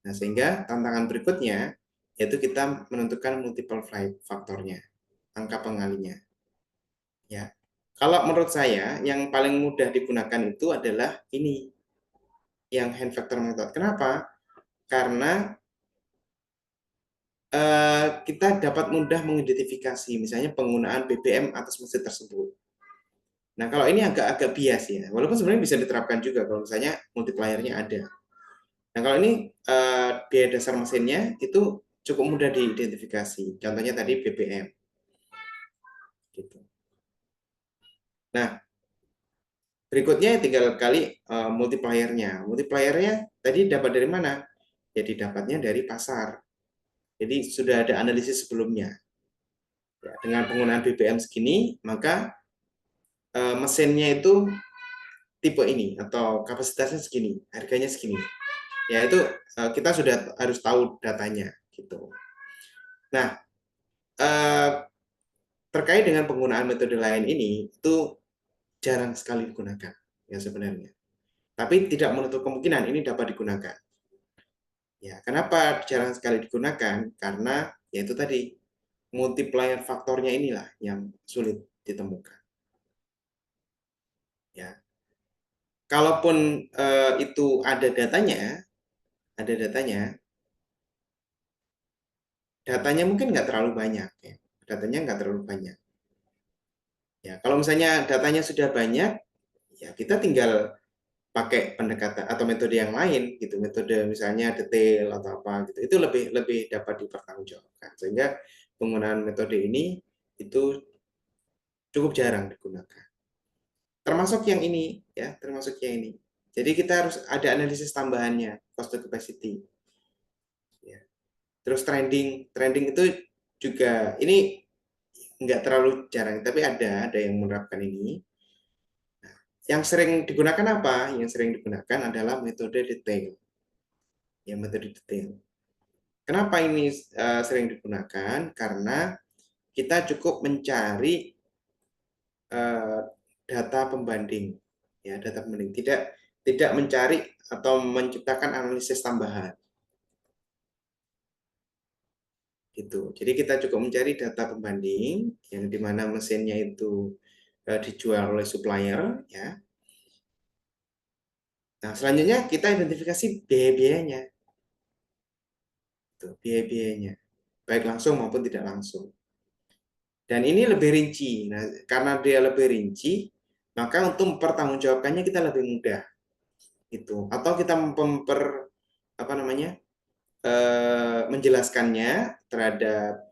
Nah, sehingga tantangan berikutnya yaitu kita menentukan multiple faktornya, angka pengalinya. Ya, kalau menurut saya yang paling mudah digunakan itu adalah ini, yang hand factor method. Kenapa? Karena kita dapat mudah mengidentifikasi misalnya penggunaan BBM atas mesin tersebut. Nah, kalau ini agak-agak bias ya, walaupun sebenarnya bisa diterapkan juga kalau misalnya multipliernya ada. Nah, kalau ini biaya dasar mesinnya itu cukup mudah diidentifikasi. Contohnya tadi BBM. Gitu. Nah, berikutnya tinggal kali multipliernya. Multipliernya tadi dapat dari mana? Jadi dapatnya dari pasar. Jadi sudah ada analisis sebelumnya. Ya, dengan penggunaan BBM segini, maka mesinnya itu tipe ini atau kapasitasnya segini, harganya segini. Ya itu kita sudah harus tahu datanya gitu. Nah, eh, terkait dengan penggunaan metode lain ini itu jarang sekali digunakan ya sebenarnya. Tapi tidak menutup kemungkinan ini dapat digunakan. Ya, kenapa jarang sekali digunakan? Karena yaitu tadi multiplier faktornya inilah yang sulit ditemukan. Ya, kalaupun itu ada datanya mungkin nggak terlalu banyak. Ya. Datanya nggak terlalu banyak. Ya, kalau misalnya datanya sudah banyak, ya kita tinggal pakai pendekatan atau metode yang lain gitu, metode misalnya detail atau apa gitu. Itu lebih lebih dapat dipertanggungjawabkan. Sehingga penggunaan metode ini itu cukup jarang digunakan. Termasuk yang ini ya, termasuk yang ini. Jadi kita harus ada analisis tambahannya, cost to capacity. Ya. Terus trending itu juga ini nggak terlalu jarang, tapi ada yang menerapkan ini. Nah, yang sering digunakan apa? Yang sering digunakan adalah metode detail. Ya, metode detail. Kenapa ini sering digunakan? Karena kita cukup mencari data pembanding. Ya, data pembanding. Tidak mencari atau menciptakan analisis tambahan. Gitu. Jadi kita cukup mencari data pembanding yang dimana mesinnya itu dijual oleh supplier, ya. Nah, selanjutnya kita identifikasi biaya-biayanya. Biaya-biayanya. Baik langsung maupun tidak langsung. Dan ini lebih rinci. Nah, karena dia lebih rinci, maka untuk mempertanggungjawabkannya kita lebih mudah. Gitu. Atau kita apa namanya? Menjelaskannya terhadap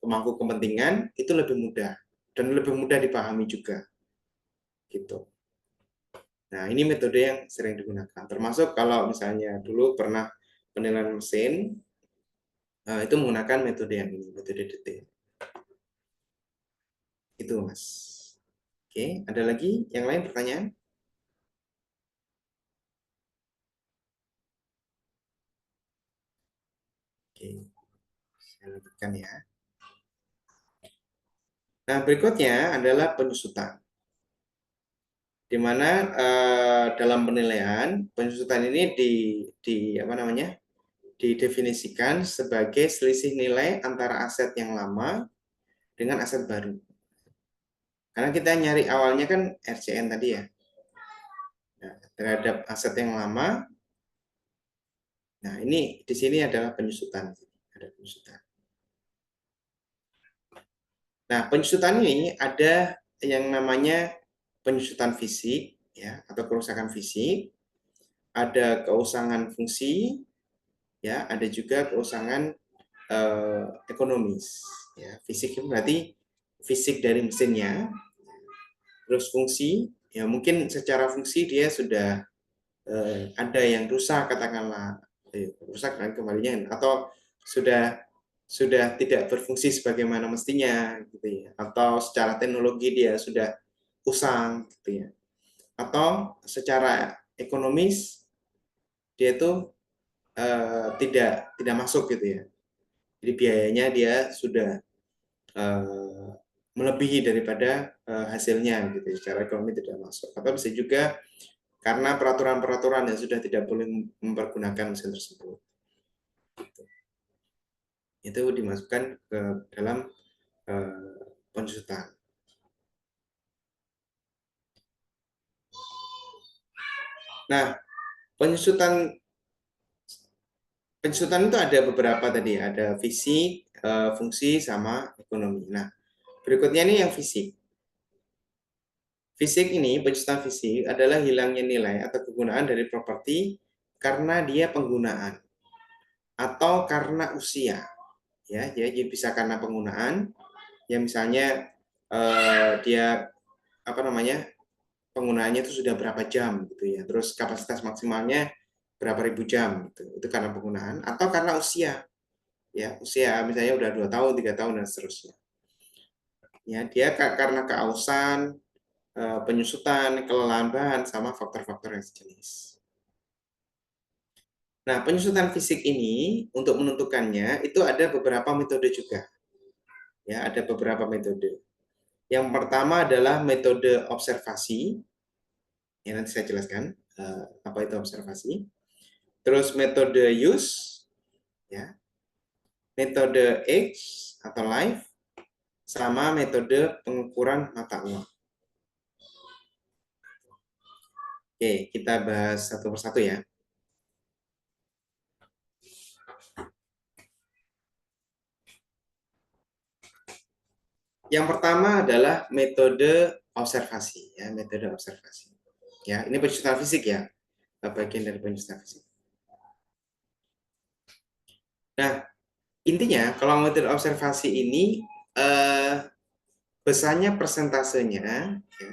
pemangku kepentingan itu lebih mudah dan lebih mudah dipahami juga. Gitu. Nah, ini metode yang sering digunakan. Termasuk kalau misalnya dulu pernah penilaian mesin, itu menggunakan metode yang ini, metode detail. Itu, Mas. Oke, ada lagi yang lain pertanyaan? Oke, saya lanjutkan ya. Nah, berikutnya adalah penyusutan. Di mana dalam penilaian, penyusutan ini apa namanya? Didefinisikan sebagai selisih nilai antara aset yang lama dengan aset baru. Karena kita nyari awalnya kan RCN tadi ya. Nah, terhadap aset yang lama, nah ini di sini adalah penyusutan. Ada penyusutan. Nah, penyusutan ini ada yang namanya penyusutan fisik, ya, atau kerusakan fisik, ada keusangan fungsi, ya, ada juga keusangan ekonomis. Ya, fisik itu berarti fisik dari mesinnya, terus fungsi, ya mungkin secara fungsi dia sudah ada yang rusak katakanlah, rusak dan kembalinya, atau sudah tidak berfungsi sebagaimana mestinya, gitu ya, atau secara teknologi dia sudah usang, gitu ya, atau secara ekonomis dia itu tidak masuk, gitu ya, jadi biayanya dia sudah uh, melebihi daripada hasilnya, gitu ya, secara ekonomi tidak masuk, atau bisa juga karena peraturan-peraturan yang sudah tidak boleh mempergunakan mesin tersebut. Itu dimasukkan ke dalam penyusutan. Nah, penyusutan penyusutan itu ada beberapa tadi, ada fisik, fungsi, sama ekonomi. Nah, berikutnya ini yang fisik. Fisik ini, penyusutan fisik adalah hilangnya nilai atau kegunaan dari properti karena dia penggunaan atau karena usia. Ya, jadi bisa karena penggunaan, ya misalnya dia apa namanya, penggunaannya itu sudah berapa jam, gitu ya, terus kapasitas maksimalnya berapa ribu jam, gitu. Itu karena penggunaan atau karena usia, ya usia misalnya udah 2 tahun, 3 tahun, dan seterusnya. Ya, dia karena keausan, penyusutan, kelelahan bahan, sama faktor-faktor yang sejenis. Nah, penyusutan fisik ini untuk menentukannya itu ada beberapa metode juga. Ya, ada beberapa metode. Yang pertama adalah metode observasi. Ya, nanti saya jelaskan apa itu observasi. Terus metode use, ya, metode age atau life, sama metode pengukuran mata uang. Oke, kita bahas satu persatu ya. Yang pertama adalah metode observasi, ya, metode observasi. Ya, ini penyusutan fisik ya, bagian dari penyusutan fisik. Nah, intinya kalau metode observasi ini besarnya persentasenya, ya,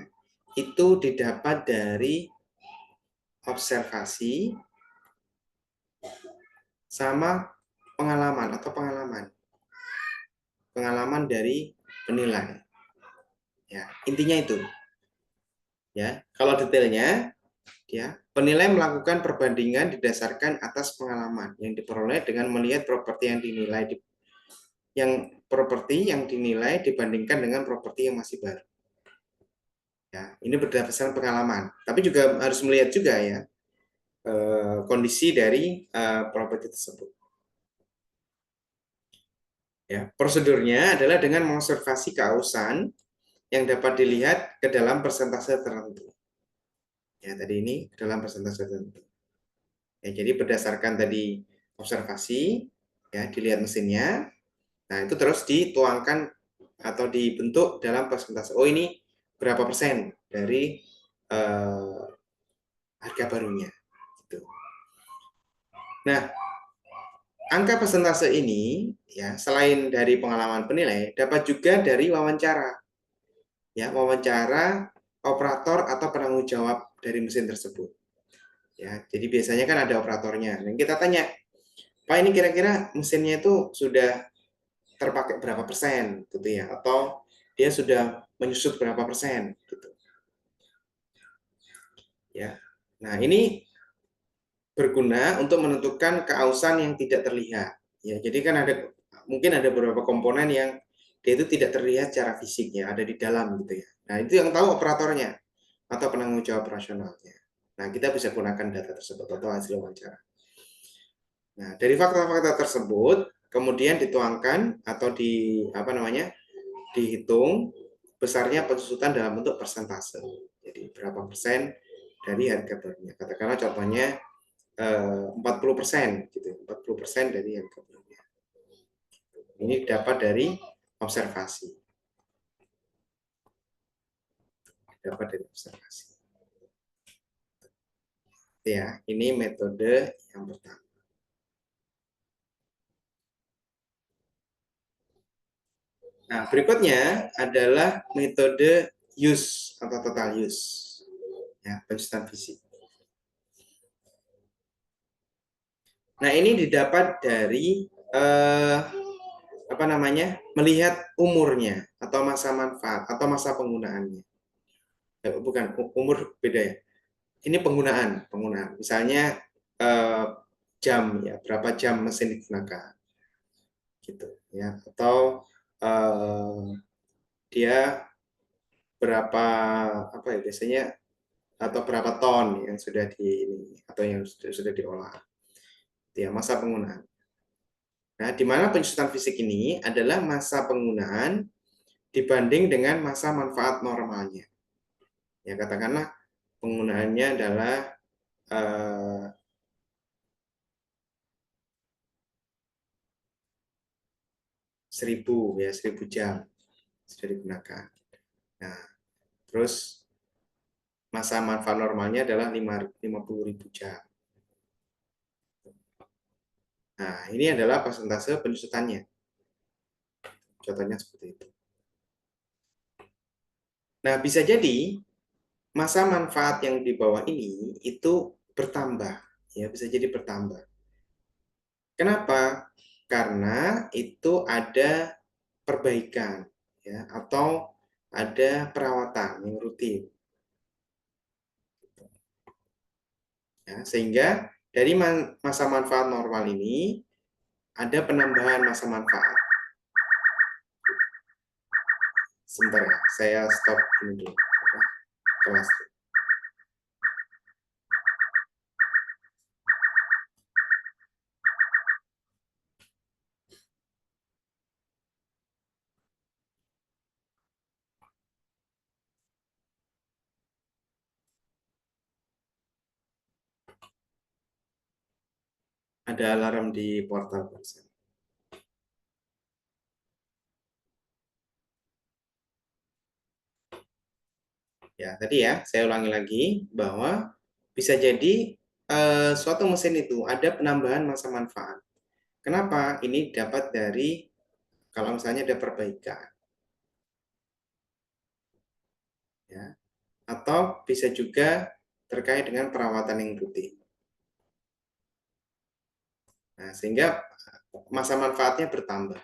itu didapat dari observasi sama pengalaman atau pengalaman dari penilai. Ya, intinya itu. Ya, kalau detailnya, ya, penilai melakukan perbandingan didasarkan atas pengalaman yang diperoleh dengan melihat properti yang dinilai dibandingkan dengan properti yang masih baru. Ya, ini berdasarkan pengalaman. Tapi juga harus melihat juga ya kondisi dari properti tersebut. Ya, prosedurnya adalah dengan mengobservasi keausan yang dapat dilihat ke dalam persentase tertentu. Ya, tadi ini dalam persentase tertentu. Ya, jadi berdasarkan tadi observasi, ya dilihat mesinnya. Nah, itu terus dituangkan atau dibentuk dalam persentase. Oh, ini berapa persen dari harga barunya. Gitu. Nah, angka persentase ini ya selain dari pengalaman penilai dapat juga dari wawancara. Ya, wawancara operator atau penanggung jawab dari mesin tersebut. Ya, jadi biasanya kan ada operatornya. Dan kita tanya, "Pak, ini kira-kira mesinnya itu sudah terpakai berapa persen?" gitu ya, atau dia sudah menyusut berapa persen gitu. Ya. Nah, ini berguna untuk menentukan keausan yang tidak terlihat. Ya, jadi kan mungkin ada beberapa komponen yang dia itu tidak terlihat secara fisik ya, ada di dalam gitu ya. Nah, itu yang tahu operatornya atau penanggung jawab operasionalnya. Nah, kita bisa gunakan data tersebut atau hasil wawancara. Nah, dari fakta-fakta tersebut kemudian dituangkan atau dihitung besarnya pensusutan dalam bentuk persentase. Jadi berapa persen dari harga barunya. Katakanlah contohnya 40% gitu, 40% dari harga barunya. Ini dapat dari observasi. Dapat dari observasi. Ya, ini metode yang pertama. Nah, berikutnya adalah metode use atau total use. Ya, pensusutan fisik. Nah, ini didapat dari melihat umurnya atau masa manfaat atau masa penggunaannya. Bukan umur beda ya. Ini penggunaan. Misalnya jam ya, berapa jam mesin digunakan, gitu ya. Atau dia berapa biasanya atau berapa ton yang sudah atau yang sudah diolah. Ya, masa penggunaan. Nah, di mana pensusutan fisik ini adalah masa penggunaan dibanding dengan masa manfaat normalnya. Ya, katakanlah penggunaannya adalah 1000 jam sudah digunakan. Nah, terus masa manfaat normalnya adalah 50.000 jam. Nah, ini adalah persentase penyusutannya. Contohnya seperti itu. Nah, bisa jadi masa manfaat yang di bawah ini itu bertambah, ya bisa jadi bertambah. Kenapa? Karena itu ada perbaikan, ya atau ada perawatan yang rutin. Ya, sehingga dari masa manfaat normal ini ada penambahan masa manfaat. Sebentar ya, saya stop ini dulu. Kelas. Ada alarm di portal barusan. Ya, tadi ya, saya ulangi lagi bahwa bisa jadi suatu mesin itu ada penambahan masa manfaat. Kenapa? Ini dapat dari kalau misalnya ada perbaikan. Ya. Atau bisa juga terkait dengan perawatan yang rutin. Nah, sehingga masa manfaatnya bertambah.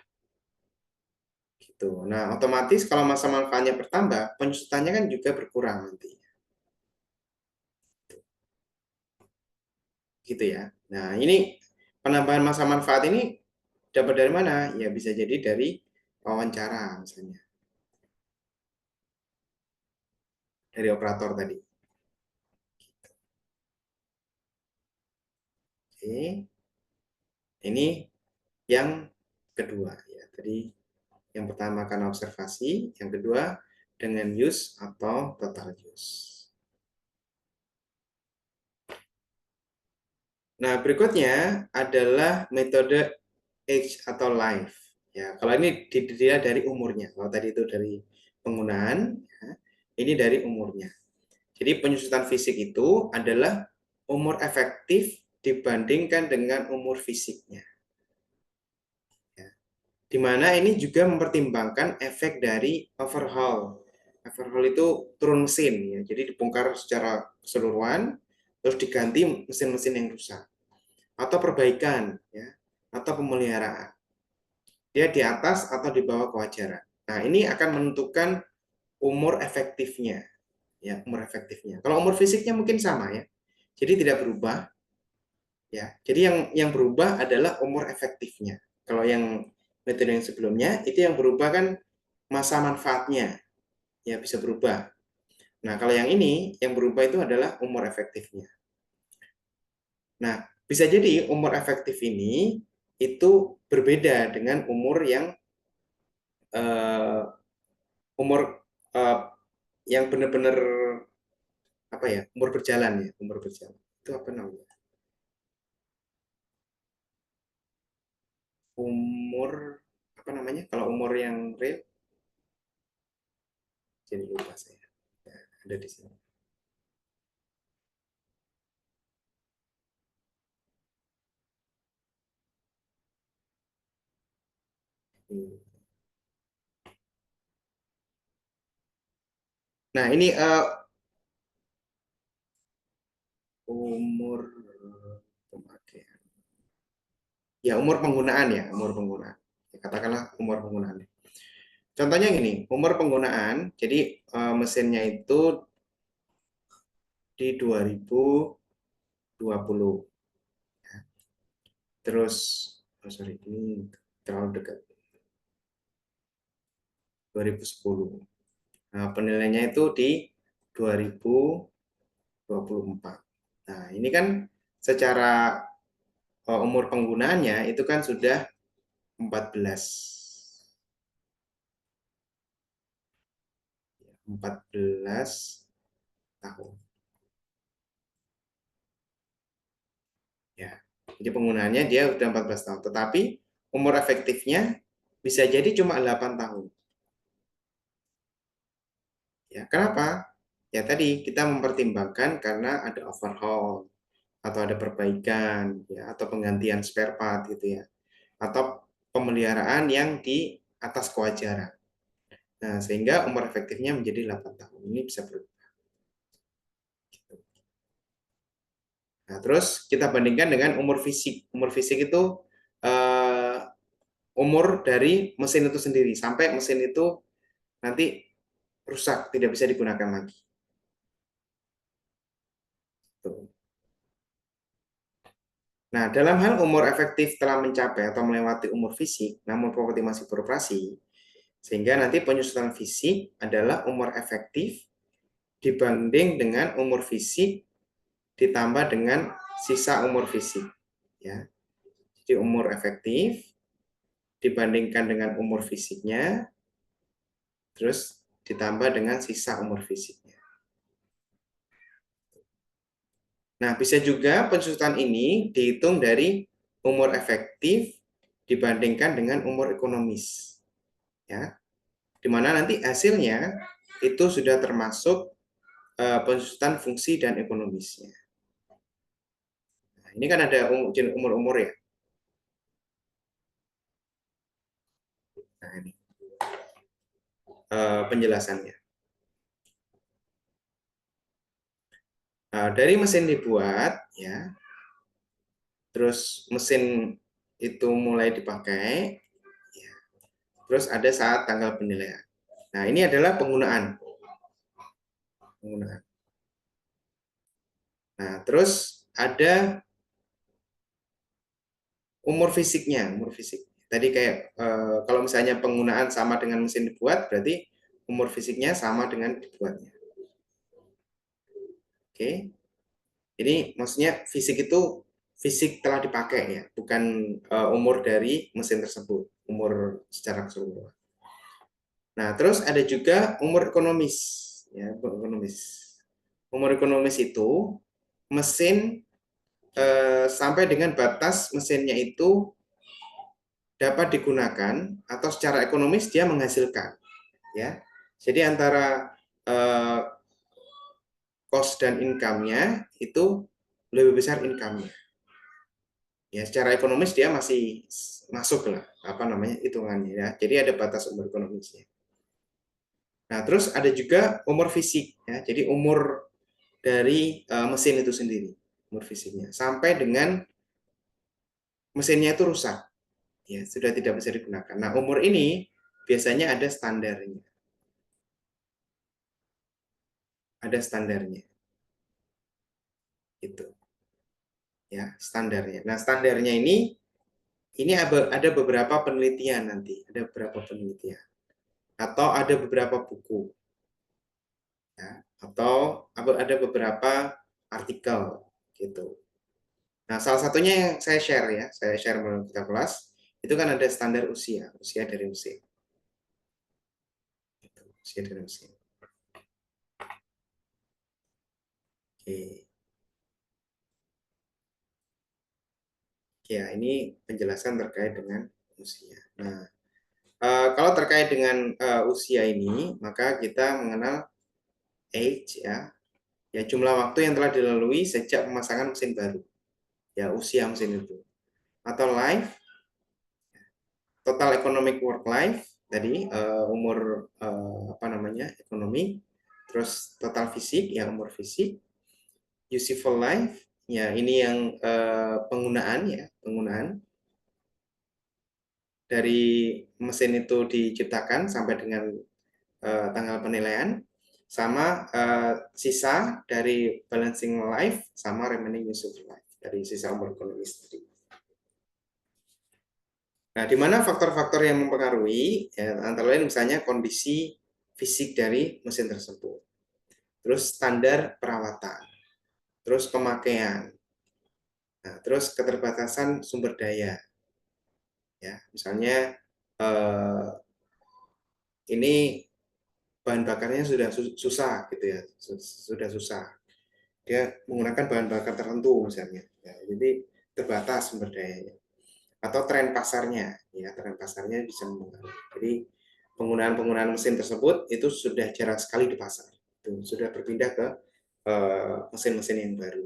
Gitu. Nah, otomatis kalau masa manfaatnya bertambah, penyusutannya kan juga berkurang nanti. Gitu ya. Nah, ini penambahan masa manfaat ini dapat dari mana? Ya bisa jadi dari wawancara misalnya. dari operator tadi. Oke, ini yang kedua ya. Tadi yang pertama karena observasi, yang kedua dengan use atau total use. Nah, berikutnya adalah metode age atau life. Ya, kalau ini dilihat dari umurnya. Kalau tadi itu dari penggunaan, ya, ini dari umurnya. Jadi penyusutan fisik itu adalah umur efektif dibandingkan dengan umur fisiknya. Ya. Di mana ini juga mempertimbangkan efek dari overhaul. Overhaul itu turun mesin, ya. Jadi dibongkar secara keseluruhan, terus diganti mesin-mesin yang rusak. Atau perbaikan, ya, atau pemeliharaan. Dia di atas atau di bawah kewajaran. Nah, ini akan menentukan umur efektifnya, ya, umur efektifnya. Kalau umur fisiknya mungkin sama ya, jadi tidak berubah, ya. Jadi yang berubah adalah umur efektifnya. Kalau yang metode yang sebelumnya itu yang berubah kan masa manfaatnya, ya bisa berubah. Nah, kalau yang ini yang berubah itu adalah umur efektifnya. Nah, bisa jadi umur efektif ini itu berbeda dengan umur yang uh, umur uh, yang benar-benar apa ya, umur berjalan ya, umur berjalan. Itu apa namanya? Umur apa namanya? Kalau umur yang real jadi lupa saya. Ya, ada di sini. Hmm. Nah, ini umur pemakaian. Ya, umur penggunaan ya, umur penggunaan. Ya, katakanlah umur penggunaan. Contohnya gini, umur penggunaan, jadi mesinnya itu di 2020. Terus, oh sorry, ini terlalu dekat. 2010. Nah, penilaiannya itu di 2024. Nah, ini kan secara umur penggunaannya itu kan sudah 14 tahun. Ya. Jadi penggunaannya dia sudah 14 tahun, tetapi umur efektifnya bisa jadi cuma 8 tahun. Ya, kenapa? Ya tadi kita mempertimbangkan karena ada overhaul atau ada perbaikan ya atau penggantian spare part gitu ya. Atau pemeliharaan yang di atas kewajaran. Nah, sehingga umur efektifnya menjadi 8 tahun. Ini bisa berubah. Nah, terus kita bandingkan dengan umur fisik. Umur fisik itu uh, umur dari mesin itu sendiri sampai mesin itu nanti rusak, tidak bisa digunakan lagi. Tuh. Nah, dalam hal umur efektif telah mencapai atau melewati umur fisik, namun properti masih beroperasi, sehingga nanti penyusutan fisik adalah umur efektif dibanding dengan umur fisik ditambah dengan sisa umur fisik. Ya. Jadi umur efektif dibandingkan dengan umur fisiknya, terus ditambah dengan sisa umur fisiknya. Nah, bisa juga pensusutan ini dihitung dari umur efektif dibandingkan dengan umur ekonomis. Ya, di mana nanti hasilnya itu sudah termasuk pensusutan fungsi dan ekonomisnya. Nah, ini kan ada umur-umur ya. Nah, ini penjelasannya. Dari mesin dibuat, ya, terus mesin itu mulai dipakai, ya, terus ada saat tanggal penilaian. Nah, ini adalah penggunaan. Nah, terus ada umur fisiknya, umur fisik. Tadi kayak kalau misalnya penggunaan sama dengan mesin dibuat, berarti umur fisiknya sama dengan dibuatnya. Oke. Jadi maksudnya fisik itu fisik telah dipakai ya, bukan umur dari mesin tersebut, umur secara keseluruhan. Nah, terus ada juga umur ekonomis, ya, umur ekonomis. Umur ekonomis itu mesin sampai dengan batas mesinnya itu dapat digunakan atau secara ekonomis dia menghasilkan, ya. Jadi antara cost dan income-nya itu lebih besar income-nya. Ya, secara ekonomis dia masih masuk lah, apa namanya, hitungannya ya. Jadi ada batas umur ekonomisnya. Nah, terus ada juga umur fisik ya. Jadi umur dari mesin itu sendiri, umur fisiknya sampai dengan mesinnya itu rusak. Ya, sudah tidak bisa digunakan. Nah, umur ini biasanya ada standarnya. Ada standarnya. Itu. Ya, standarnya. Nah, standarnya ini ada beberapa penelitian nanti, ada beberapa penelitian atau ada beberapa buku ya, atau ada beberapa artikel gitu. Nah, salah satunya yang saya share melalui kita kelas, itu kan ada standar usia, usia dari mesin. Gitu, usia dari mesin. Oke. Ya, ini penjelasan terkait dengan usia. Nah, kalau terkait dengan usia ini, maka kita mengenal age ya, ya jumlah waktu yang telah dilalui sejak pemasangan mesin baru. Ya, usia mesin itu. Atau life, total economic work life tadi umur apa namanya? Ekonomi, terus total fisik ya umur fisik, useful life ya ini yang penggunaan ya, penggunaan dari mesin itu diciptakan sampai dengan tanggal penilaian, sama sisa dari balancing life sama remaining useful life dari sisa umur ekonomis tadi. Nah, di mana faktor-faktor yang mempengaruhi ya, antara lain misalnya kondisi fisik dari mesin tersebut, terus standar perawatan, terus pemakaian, nah, terus keterbatasan sumber daya, ya misalnya ini bahan bakarnya sudah susah gitu ya, sudah susah. Dia menggunakan bahan bakar tertentu misalnya, ya, jadi terbatas sumber dayanya. Atau tren pasarnya, ya tren pasarnya bisa mempengaruhi. Jadi penggunaan mesin tersebut itu sudah jarang sekali di pasar, itu sudah berpindah ke mesin-mesin yang baru.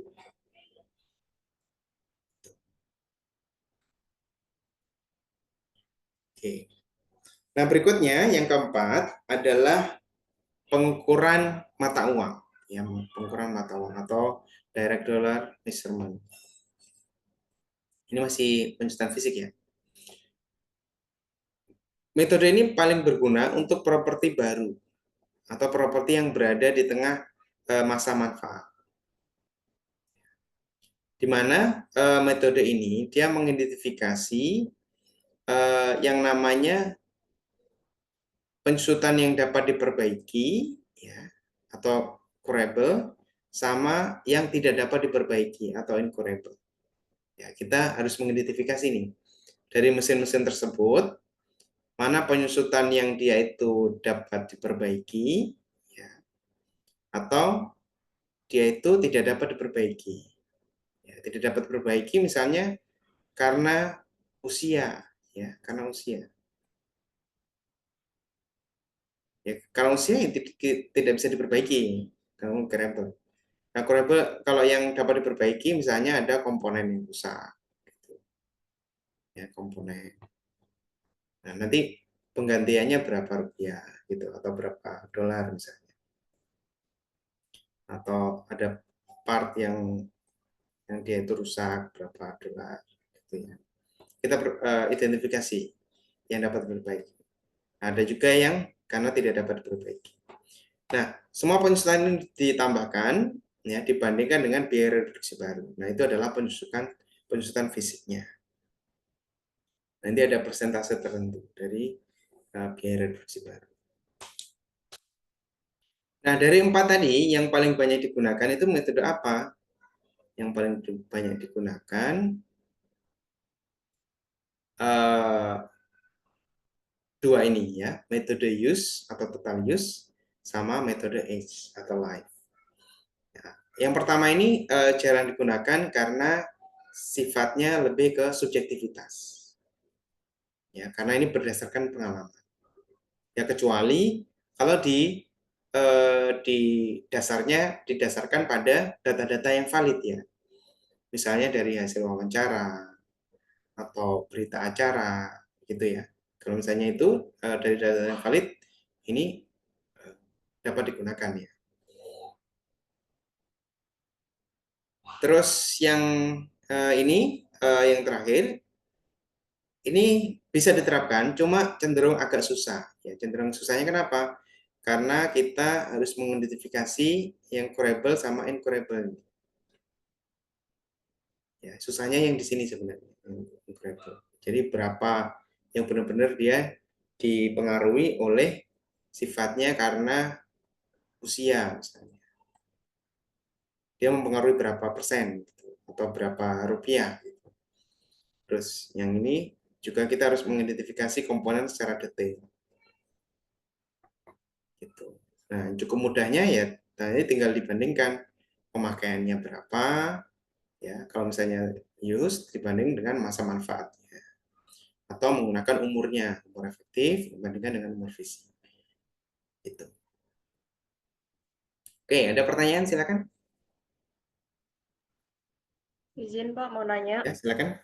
Oke. Nah berikutnya yang keempat adalah pengukuran mata uang, ya pengukuran mata uang atau direct dollar measurement. Ini masih penjutaan fisik ya. Metode ini paling berguna untuk properti baru atau properti yang berada di tengah masa manfaat. Di mana metode ini dia mengidentifikasi yang namanya penyusutan yang dapat diperbaiki ya atau curable sama yang tidak dapat diperbaiki atau incurable. Ya, kita harus mengidentifikasi nih dari mesin-mesin tersebut mana penyusutan yang dia itu dapat diperbaiki ya, atau dia itu tidak dapat diperbaiki. Ya, tidak dapat diperbaiki misalnya karena usia ya, karena usia. Ya, kalau usia ya, tidak bisa diperbaiki kalau curable. Nah, curable kalau yang dapat diperbaiki misalnya ada komponen yang rusak gitu. Ya, komponen. Nah, nanti penggantiannya berapa rupiah gitu atau berapa dolar misalnya. Atau ada part yang dia itu rusak berapa dolar gitu ya. Kita identifikasi yang dapat diperbaiki. Ada juga yang karena tidak dapat diperbaiki. Nah, semua penyusutan ini ditambahkan ya dibandingkan dengan biaya reduksi baru. Nah, itu adalah penyusutan fisiknya. Nanti ada persentase tertentu dari biaya reduksi baru. Nah, dari 4 tadi, yang paling banyak digunakan itu metode apa? Yang paling banyak digunakan eh, dua ini ya, metode use atau total use sama metode age atau life. Ya. Yang pertama ini jarang digunakan karena sifatnya lebih ke subjektivitas. Ya, karena ini berdasarkan pengalaman. Ya kecuali kalau di dasarnya didasarkan pada data-data yang valid ya. Misalnya dari hasil wawancara atau berita acara gitu ya. Kalau misalnya itu dari data yang valid ini dapat digunakan ya. Terus yang yang terakhir ini bisa diterapkan, cuma cenderung agak susah. Ya, cenderung susahnya kenapa? Karena kita harus mengidentifikasi yang curable sama incurable. Ya, susahnya yang di sini sebenarnya, incurable. Jadi berapa yang benar-benar dia dipengaruhi oleh sifatnya karena usia misalnya. Dia mempengaruhi berapa persen gitu, atau berapa rupiah. Gitu. Terus yang ini juga kita harus mengidentifikasi komponen secara detail. Gitu. Nah, cukup mudahnya ya, tadi tinggal dibandingkan pemakaiannya berapa, ya kalau misalnya use dibanding dengan masa manfaatnya, atau menggunakan umurnya, umur efektif dibandingkan dengan umur visi. Itu. Oke, ada pertanyaan silakan. Izin Pak mau nanya. Ya, silakan.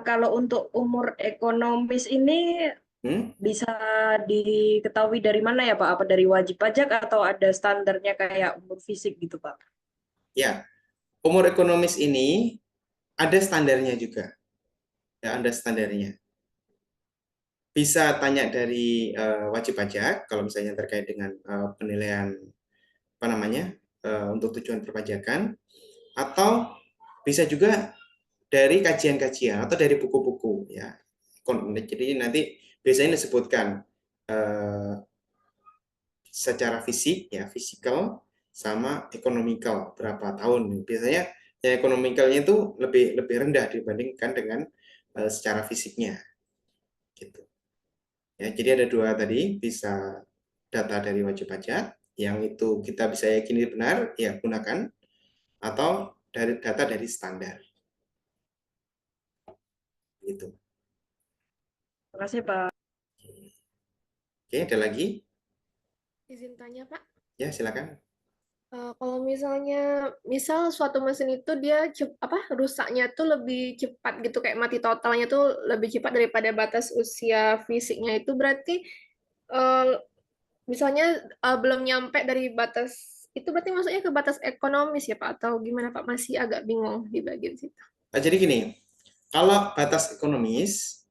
Kalau untuk umur ekonomis ini bisa diketahui dari mana ya Pak? Apa dari wajib pajak atau ada standarnya kayak umur fisik gitu Pak? Ya, umur ekonomis ini ada standarnya juga. Ya, ada standarnya. Bisa tanya dari wajib pajak kalau misalnya terkait dengan penilaian apa namanya untuk tujuan perpajakan, atau bisa juga dari kajian-kajian atau dari buku-buku ya. Jadi nanti biasanya disebutkan eh, secara fisik ya, physical sama economical berapa tahun. Biasanya yang economicalnya itu lebih lebih rendah dibandingkan dengan secara fisiknya gitu. Ya, jadi ada dua tadi, bisa data dari wajib pajak yang itu kita bisa yakini benar, ya gunakan, atau dari data dari standar. Gitu. Terima kasih Pak. Oke, ada lagi? Izin tanya, Pak. Ya, silakan. Kalau misalnya, misal suatu mesin itu dia rusaknya tuh lebih cepat gitu, kayak mati totalnya tuh lebih cepat daripada batas usia fisiknya itu berarti eh, misalnya belum nyampe dari batas itu berarti maksudnya ke batas ekonomis ya Pak atau gimana Pak? Masih agak bingung di bagian situ. Nah, jadi gini, kalau batas ekonomis,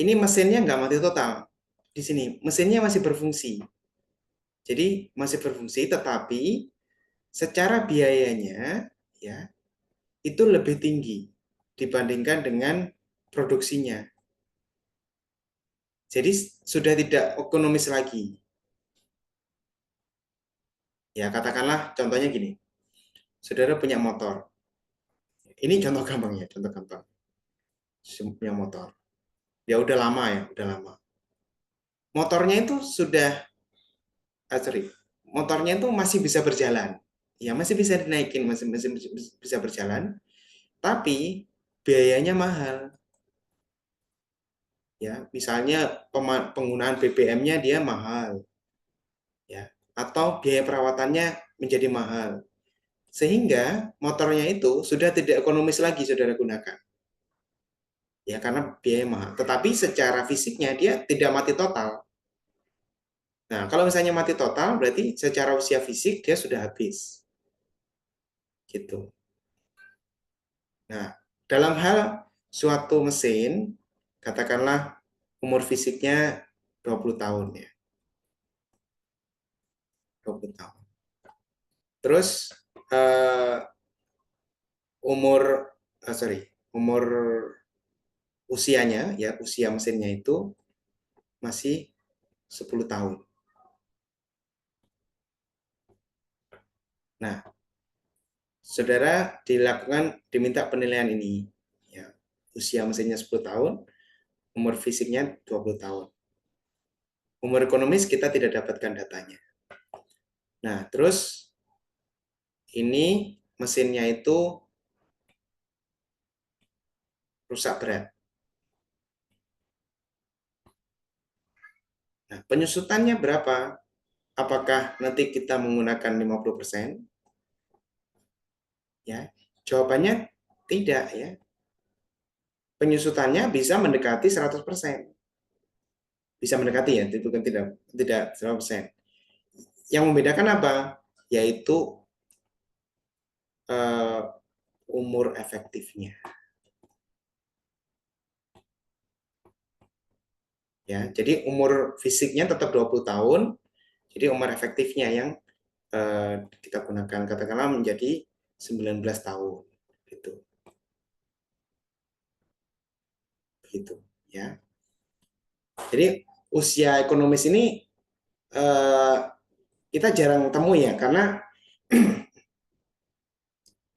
ini mesinnya nggak mati total. Di sini, mesinnya masih berfungsi. Jadi, masih berfungsi, tetapi secara biayanya, ya, itu lebih tinggi dibandingkan dengan produksinya. Jadi, sudah tidak ekonomis lagi. Ya, katakanlah contohnya gini. Saudara punya motor. Ini contoh gampang ya, contoh gampang. Punya motor. Ya udah lama ya, udah lama. Motornya itu sorry, motornya itu masih bisa berjalan. Ya, masih bisa dinaikin, masih bisa berjalan, tapi biayanya mahal. Ya, misalnya penggunaan BBM-nya dia mahal, ya, atau biaya perawatannya menjadi mahal. Sehingga motornya itu sudah tidak ekonomis lagi saudara gunakan. Ya, karena biaya mahal. Tetapi secara fisiknya dia tidak mati total. Nah, kalau misalnya mati total berarti secara usia fisik dia sudah habis. Gitu. Nah, dalam hal suatu mesin, katakanlah umur fisiknya 20 tahun ya. 20 tahun. Terus umur umur usianya ya, usia mesinnya itu masih 10 tahun. Nah, saudara diminta penilaian ini. Ya, usia mesinnya 10 tahun, umur fisiknya 20 tahun. Umur ekonomis kita tidak dapatkan datanya. Nah, terus ini mesinnya itu rusak berat. Nah, penyusutannya berapa? Apakah nanti kita menggunakan 50%? Ya, jawabannya tidak ya. Penyusutannya bisa mendekati 100%. Bisa mendekati ya, itu kan tidak 100%. Yang membedakan apa? Yaitu umur efektifnya. Ya, jadi umur fisiknya tetap 20 tahun, jadi umur efektifnya yang kita gunakan katakanlah menjadi 19 tahun gitu. Begitu ya. Jadi usia ekonomis ini kita jarang temu ya, karena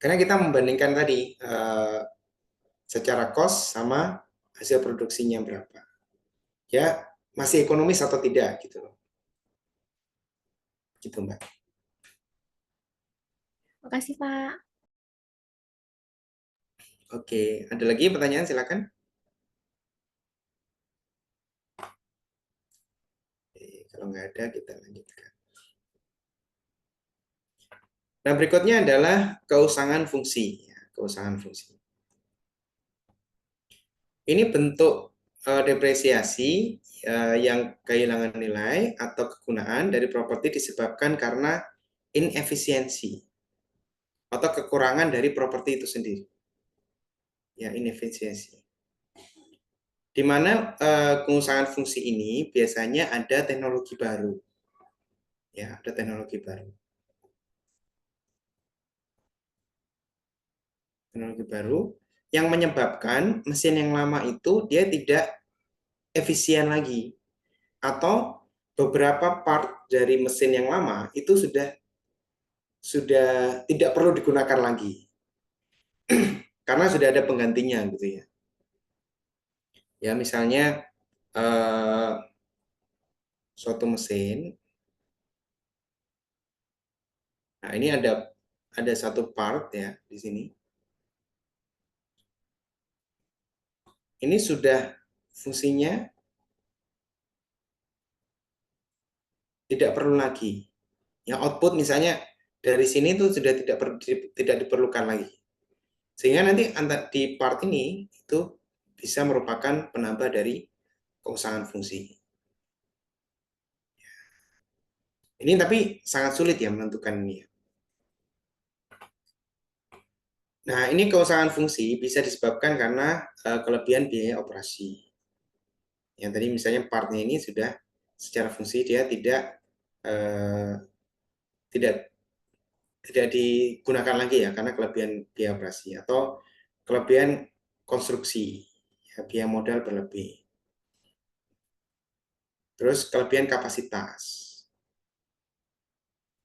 kita membandingkan tadi secara cost sama hasil produksinya berapa. Ya, masih ekonomis atau tidak gitu loh. Gitu, Mbak. Makasih, Pak. Oke, ada lagi pertanyaan, silakan. Oke, kalau nggak ada kita lanjutkan. Nah, berikutnya adalah keusangan fungsi. Keusangan fungsi. Ini bentuk depresiasi yang kehilangan nilai atau kegunaan dari properti disebabkan karena inefisiensi atau kekurangan dari properti itu sendiri. Ya, inefisiensi. Di mana pengusahaan fungsi ini biasanya ada teknologi baru. Ya, ada teknologi baru. Teknologi baru yang menyebabkan mesin yang lama itu dia tidak efisien lagi. Atau beberapa part dari mesin yang lama itu sudah tidak perlu digunakan lagi. Karena sudah ada penggantinya gitu ya. Ya, misalnya suatu mesin. Nah, ini ada satu part ya di sini. Ini sudah fungsinya tidak perlu lagi. Yang output misalnya dari sini itu sudah tidak diperlukan lagi. Sehingga nanti di part ini itu bisa merupakan penambah dari keusangan fungsi. Ini tapi sangat sulit ya menentukan ini. Nah, ini keusangan fungsi bisa disebabkan karena kelebihan biaya operasi. Yang tadi misalnya partnya ini sudah secara fungsi dia tidak digunakan lagi ya karena kelebihan biaya operasi atau kelebihan konstruksi, ya, biaya modal berlebih. Terus kelebihan kapasitas.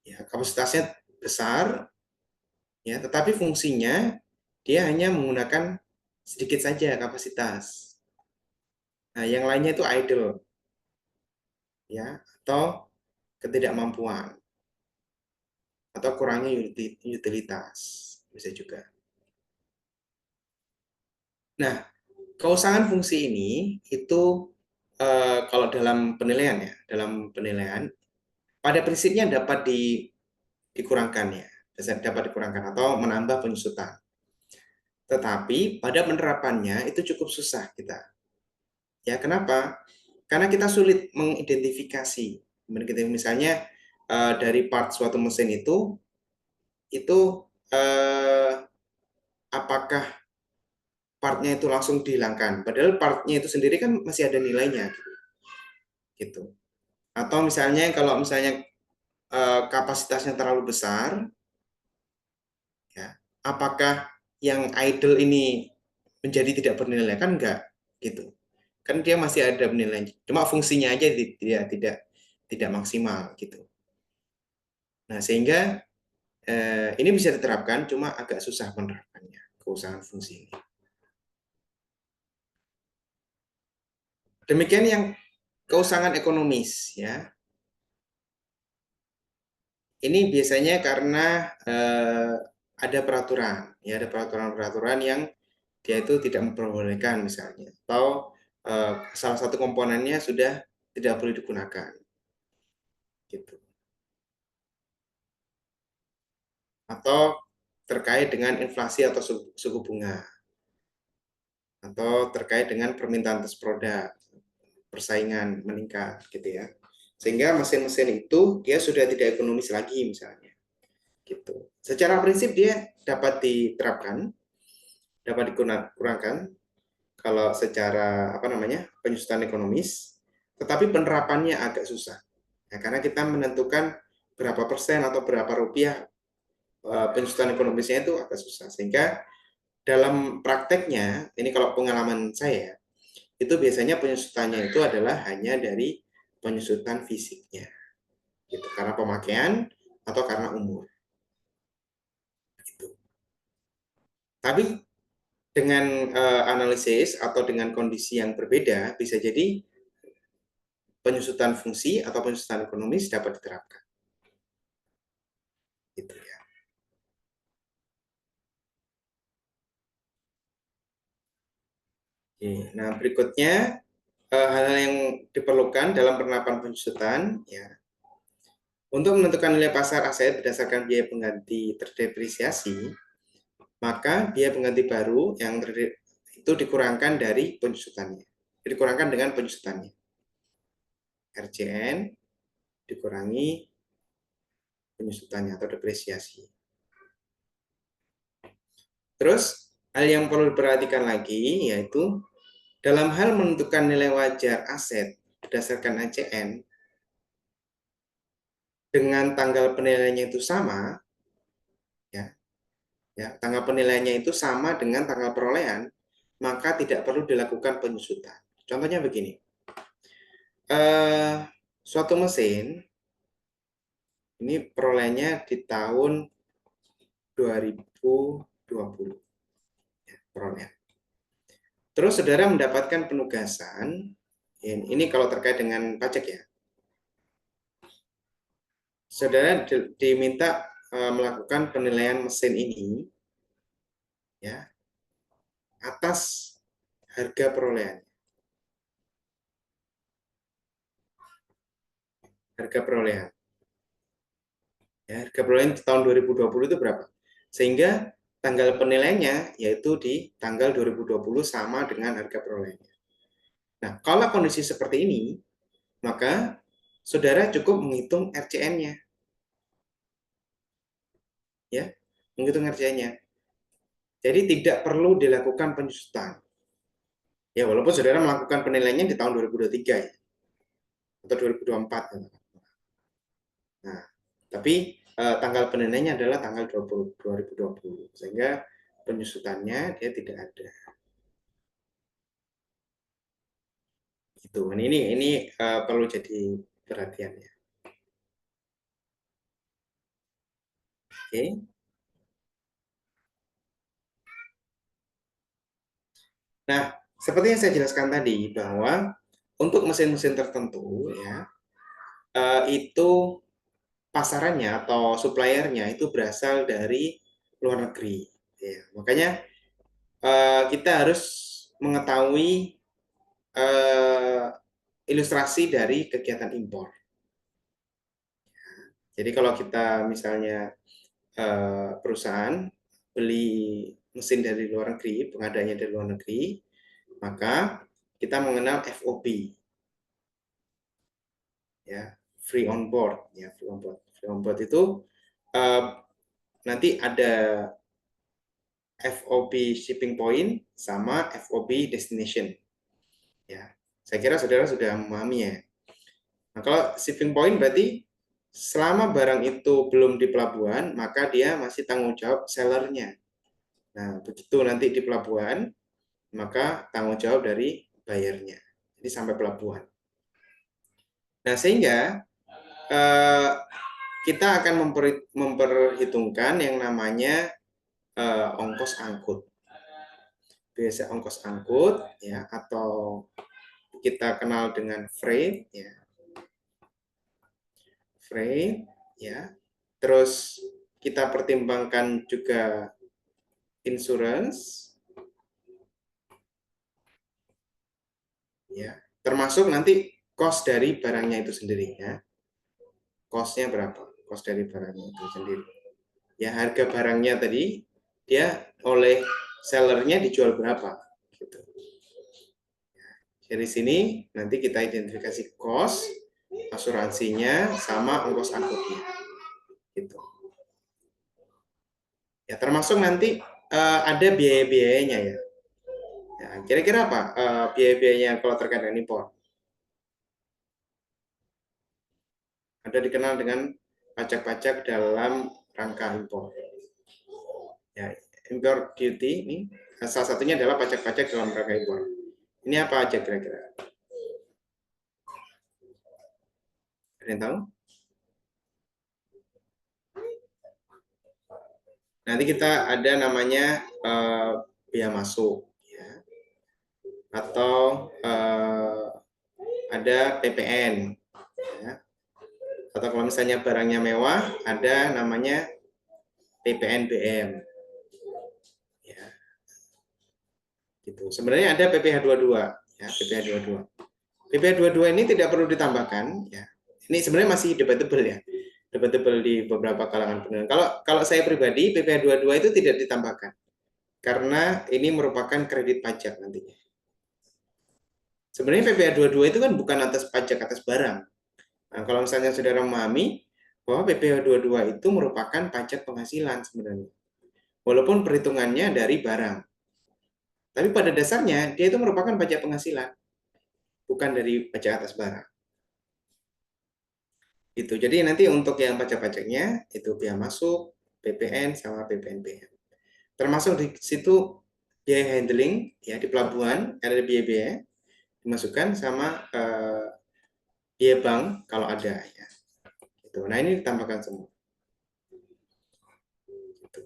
Ya, kapasitasnya besar, ya, tetapi fungsinya dia hanya menggunakan sedikit saja kapasitas. Nah, yang lainnya itu idle, ya, atau ketidakmampuan, atau kurangnya utilitas, bisa juga. Nah, keusangan fungsi ini itu kalau dalam penilaian ya, pada prinsipnya dapat dikurangkan ya, dapat dikurangkan atau menambah penyusutan. Tetapi pada penerapannya itu cukup susah kita. Ya, kenapa? Karena kita sulit mengidentifikasi. Misalnya dari part suatu mesin itu apakah partnya itu langsung dihilangkan? Padahal partnya itu sendiri kan masih ada nilainya, gitu. Atau misalnya kalau kapasitasnya terlalu besar, ya, apakah yang idle ini menjadi tidak bernilai? Kan enggak, gitu. Kan dia masih ada penilaian, cuma fungsinya aja tidak maksimal gitu. Nah, sehingga ini bisa diterapkan, cuma agak susah menerapkannya, keusahaan fungsi ini. Demikian yang keusahaan ekonomis, ya. Ini biasanya karena ada peraturan, ya, ada peraturan-peraturan yang dia itu tidak memperbolehkan misalnya, atau salah satu komponennya sudah tidak boleh digunakan, gitu. Atau terkait dengan inflasi atau suku bunga, atau terkait dengan permintaan atas produk, persaingan meningkat, gitu ya. Sehingga mesin-mesin itu dia sudah tidak ekonomis lagi misalnya, gitu. Secara prinsip dia dapat diterapkan, dapat dikurangkan kalau secara penyusutan ekonomis, tetapi penerapannya agak susah. Ya, karena kita menentukan berapa persen atau berapa rupiah penyusutan ekonomisnya itu agak susah. Sehingga dalam prakteknya, ini kalau pengalaman saya, itu biasanya penyusutannya itu adalah hanya dari penyusutan fisiknya, gitu, karena pemakaian atau karena umur. Gitu. Tapi dengan analisis atau dengan kondisi yang berbeda, bisa jadi penyusutan fungsi atau penyusutan ekonomis dapat diterapkan. Gitu ya. Oke, nah berikutnya hal-hal yang diperlukan dalam penerapan penyusutan, ya. Untuk menentukan nilai pasar aset berdasarkan biaya pengganti terdepresiasi, maka biaya pengganti baru yang itu dikurangkan dari penyusutannya. Dikurangkan dengan penyusutannya. RCN dikurangi penyusutannya atau depresiasi. Terus, hal yang perlu diperhatikan lagi yaitu dalam hal menentukan nilai wajar aset berdasarkan ACN, dengan tanggal penilaiannya itu sama, ya, tanggal penilaiannya itu sama dengan tanggal perolehan, maka tidak perlu dilakukan penyusutan. Contohnya begini, suatu mesin ini perolehannya di tahun 2020, ya, perolehan. Terus saudara mendapatkan penugasan, ini kalau terkait dengan pajak ya, saudara diminta melakukan penilaian mesin ini, ya, atas harga perolehan. Harga perolehan. Ya, harga perolehan di tahun 2020 itu berapa? Sehingga tanggal penilaiannya yaitu di tanggal 2020 sama dengan harga perolehannya. Nah, kalau kondisi seperti ini, maka saudara cukup menghitung RCN-nya. Ya, menghitung RCN-nya. Jadi tidak perlu dilakukan penyusutan. Ya, walaupun saudara melakukan penilaiannya di tahun 2023 ya. Atau 2024. Nah, tapi tanggal penilaiannya adalah tanggal 2020. Sehingga penyusutannya dia tidak ada. Gitu. Ini perlu jadi perhatian ya. Oke. Nah, seperti yang saya jelaskan tadi bahwa untuk mesin-mesin tertentu ya itu pasarannya atau suppliernya itu berasal dari luar negeri. Ya. Makanya kita harus mengetahui ilustrasi dari kegiatan impor. Jadi kalau kita misalnya perusahaan beli mesin dari luar negeri, pengadanya dari luar negeri, maka kita mengenal FOB, ya, free on board, ya, free on board. Free on board itu nanti ada FOB shipping point sama FOB destination, ya. Saya kira saudara sudah memahami ya. Nah, kalau shipping point berarti selama barang itu belum di pelabuhan, maka dia masih tanggung jawab sellernya. Nah, begitu nanti di pelabuhan, maka tanggung jawab dari bayarnya. Ini sampai pelabuhan. Nah, sehingga kita akan memperhitungkan yang namanya ongkos angkut. Biasa ongkos angkut ya, atau kita kenal dengan freight ya. Freight ya. Terus kita pertimbangkan juga insurance ya, termasuk nanti cost dari barangnya itu sendiri ya. Cost-nya berapa? Cost dari barangnya itu sendiri. Ya, harga barangnya tadi dia oleh sellernya dijual berapa gitu. Dari sini nanti kita identifikasi cost, asuransinya sama ongkos angkutnya. Gitu. Ya, termasuk nanti ada biaya-biayanya ya. Ya, kira-kira apa biaya-biayanya kalau terkait dengan impor? Ada dikenal dengan pajak-pajak dalam rangka impor. Ya, import duty ini salah satunya adalah pajak-pajak dalam rangka impor. Ini apa aja kira-kira? Ada yang tahu? Nanti kita ada namanya biaya masuk, ya. Atau ada PPN, ya. Atau kalau misalnya barangnya mewah, ada namanya PPNBM. Ya. Gitu. Sebenarnya ada PPh 22, ya, PPh 22. PPh 22 ini tidak perlu ditambahkan, ya. Ini sebenarnya masih debatable ya. Debatable di beberapa kalangan peneliti. Kalau saya pribadi, PPh 22 itu tidak ditambahkan. Karena ini merupakan kredit pajak nantinya. Sebenarnya PPh 22 itu kan bukan atas pajak atas barang. Nah, kalau misalnya saudara memahami bahwa PPh 22 itu merupakan pajak penghasilan sebenarnya. Walaupun perhitungannya dari barang. Tapi pada dasarnya dia itu merupakan pajak penghasilan. Bukan dari pajak atas barang. Gitu. Jadi nanti untuk yang pajak-pajaknya itu biaya masuk, PPN sama PPNBM. Termasuk di situ biaya handling ya di pelabuhan ada biaya-biaya dimasukkan sama biaya bank kalau ada ya. Gitu. Nah, ini ditambahkan semua. Gitu.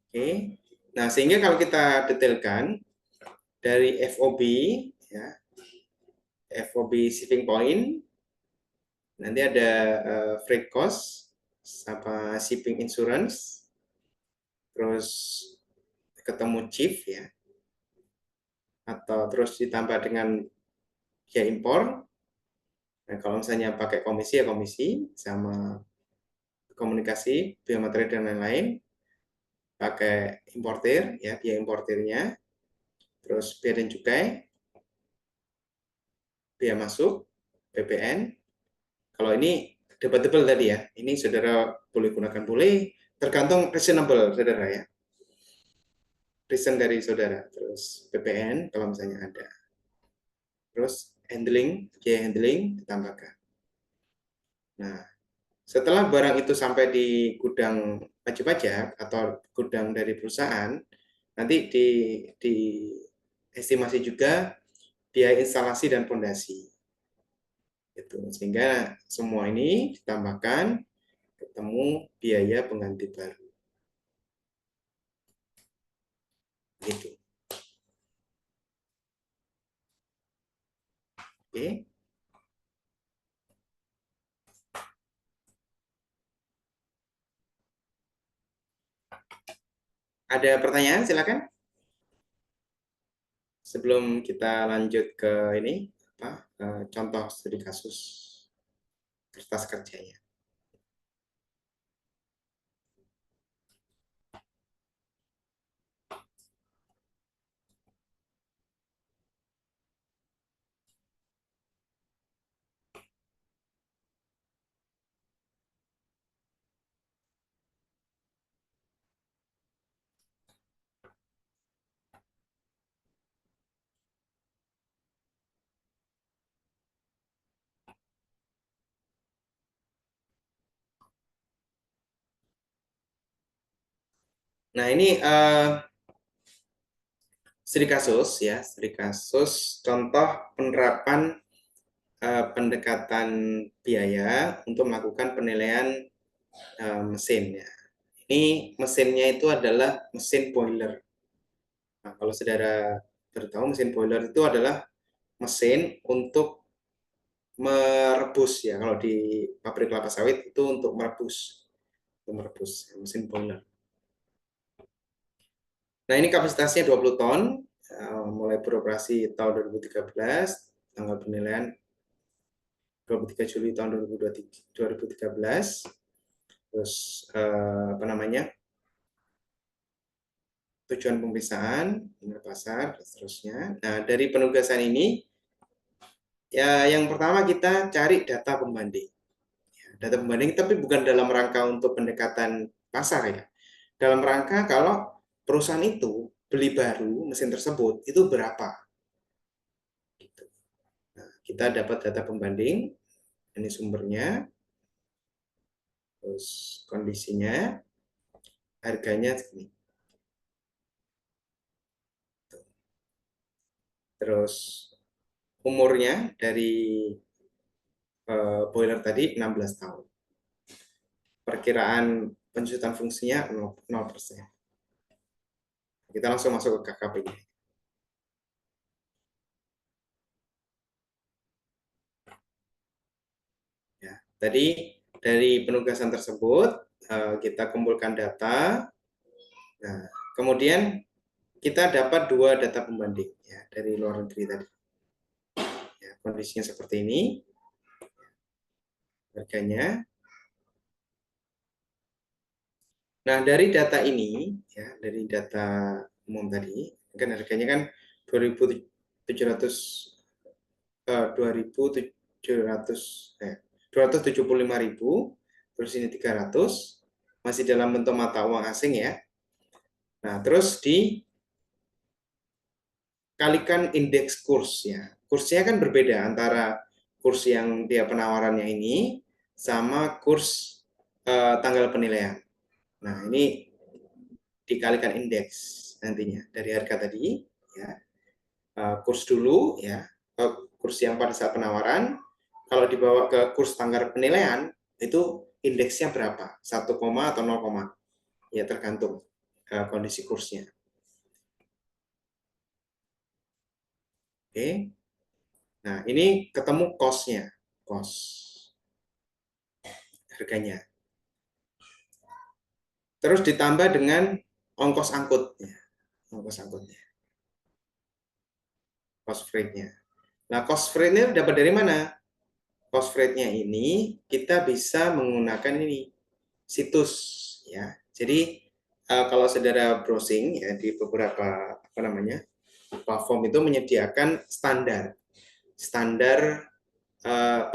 Oke. Nah, sehingga kalau kita detailkan dari FOB ya, FOB shipping point nanti ada freight cost sama shipping insurance, terus ketemu chief ya, atau terus ditambah dengan biaya impor. Nah, kalau misalnya pakai komisi ya komisi sama komunikasi, biaya materi dan lain-lain. Pakai importir ya, biaya importirnya, terus biaya dan cukai, biaya masuk, PPN. Kalau ini debatable tadi ya, ini saudara boleh gunakan boleh, tergantung reasonable saudara ya. Reason dari saudara, terus PPN kalau misalnya ada. Terus handling, biaya handling ditambahkan. Nah, setelah barang itu sampai di gudang wajib pajak atau gudang dari perusahaan, nanti di estimasi juga biaya instalasi dan fondasi. Gitu. Sehingga semua ini ditambahkan ketemu biaya pengganti baru. Gitu. Oke. Ada pertanyaan silakan. Sebelum kita lanjut ke ini contoh studi kasus kertas kerjanya. Nah, ini studi kasus ya, studi kasus contoh penerapan pendekatan biaya untuk melakukan penilaian mesin ya. Ini mesinnya itu adalah mesin boiler. Nah, kalau saudara bertahu, mesin boiler itu adalah mesin untuk merebus ya. Kalau di pabrik kelapa sawit itu untuk merebus mesin boiler. Nah, ini kapasitasnya 20 ton, mulai beroperasi tahun 2013, tanggal penilaian 23 Juli tahun 2013. Terus apa namanya? Tujuan pemeriksaan, pasar, dan seterusnya. Nah, dari penugasan ini, ya yang pertama kita cari data pembanding. Data pembanding, tapi bukan dalam rangka untuk pendekatan pasar ya. Dalam rangka kalau perusahaan itu beli baru mesin tersebut, itu berapa. Nah, kita dapat data pembanding, ini sumbernya, terus kondisinya, harganya segini. Terus umurnya dari boiler tadi 16 tahun. Perkiraan penjutaan fungsinya 0%. Kita langsung masuk ke KKP. Ya, tadi dari penugasan tersebut kita kumpulkan data. Nah, kemudian kita dapat 2 data pembanding ya dari luar negeri tadi. Ya, kondisinya seperti ini. Harganya. Nah, dari data ini ya, dari data umum tadi, kan harganya kan 275.000, terus ini 300, masih dalam bentuk mata uang asing ya. Nah, terus dikalikan indeks kursnya. Kursnya kan berbeda antara kurs yang dia penawarannya ini sama kurs tanggal penilaian. Nah, ini dikalikan indeks nantinya dari harga tadi ya. Kurs dulu ya, kurs yang pada saat penawaran, kalau dibawa ke kurs tanggal penilaian itu indeksnya berapa? 1, atau 0, ya tergantung kondisi kursnya. Oke. Nah, ini ketemu cost-nya, harganya. Terus ditambah dengan ongkos angkutnya, cost freight-nya. Nah, cost freight-nya dapat dari mana? Cost freight-nya ini kita bisa menggunakan ini situs ya. Jadi kalau saudara browsing ya di beberapa platform itu menyediakan standar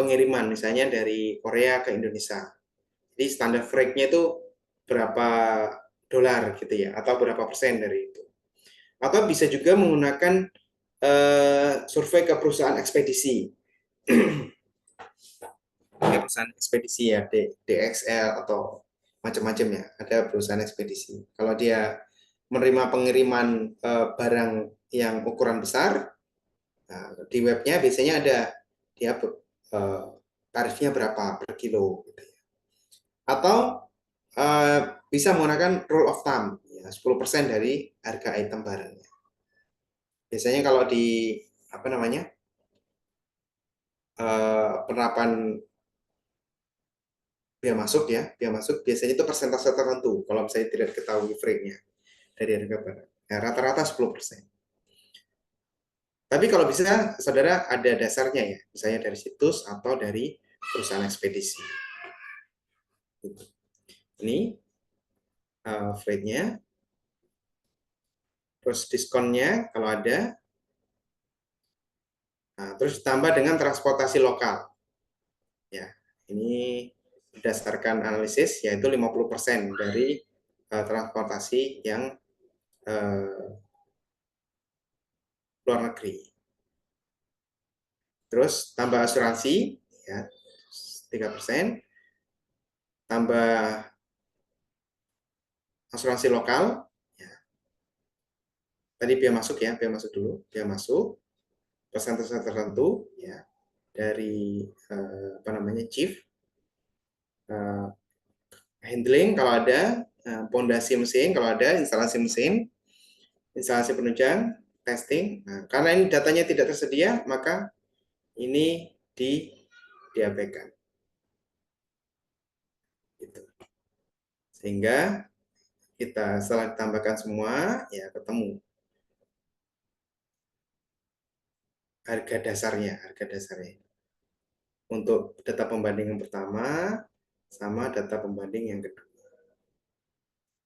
pengiriman misalnya dari Korea ke Indonesia. Jadi standar freight-nya itu berapa dolar gitu ya, atau berapa persen dari itu. Atau bisa juga menggunakan survei ke perusahaan ekspedisi. Perusahaan ekspedisi ya, DXL atau macam-macam ya, ada perusahaan ekspedisi. Kalau dia menerima pengiriman barang yang ukuran besar, di webnya biasanya ada dia tarifnya berapa per kilo. Gitu ya. Atau bisa menggunakan rule of thumb, ya, 10% dari harga item barangnya. Biasanya kalau di penerapan biaya masuk biasanya itu persentase tertentu kalau misalnya tidak ketahui freight-nya dari harga barang. Ya, rata-rata 10%. Tapi kalau bisa saudara ada dasarnya ya, misalnya dari situs atau dari perusahaan ekspedisi. Ini freight-nya. Terus diskonnya kalau ada. Nah, terus ditambah dengan transportasi lokal. Ya, ini berdasarkan analisis yaitu 50% dari transportasi yang luar negeri. Terus tambah asuransi ya 3%, tambah asuransi lokal ya. tadi biaya masuk ya, biaya masuk dulu, biaya masuk persentase tertentu ya dari apa namanya chief, handling kalau ada, pondasi mesin kalau ada, instalasi mesin, instalasi penunjang, testing. Nah, karena ini datanya tidak tersedia, maka ini diabaikan. Gitu. Sehingga kita setelah ditambahkan semua, ya ketemu harga dasarnya. Untuk data pembanding yang pertama, sama data pembanding yang kedua.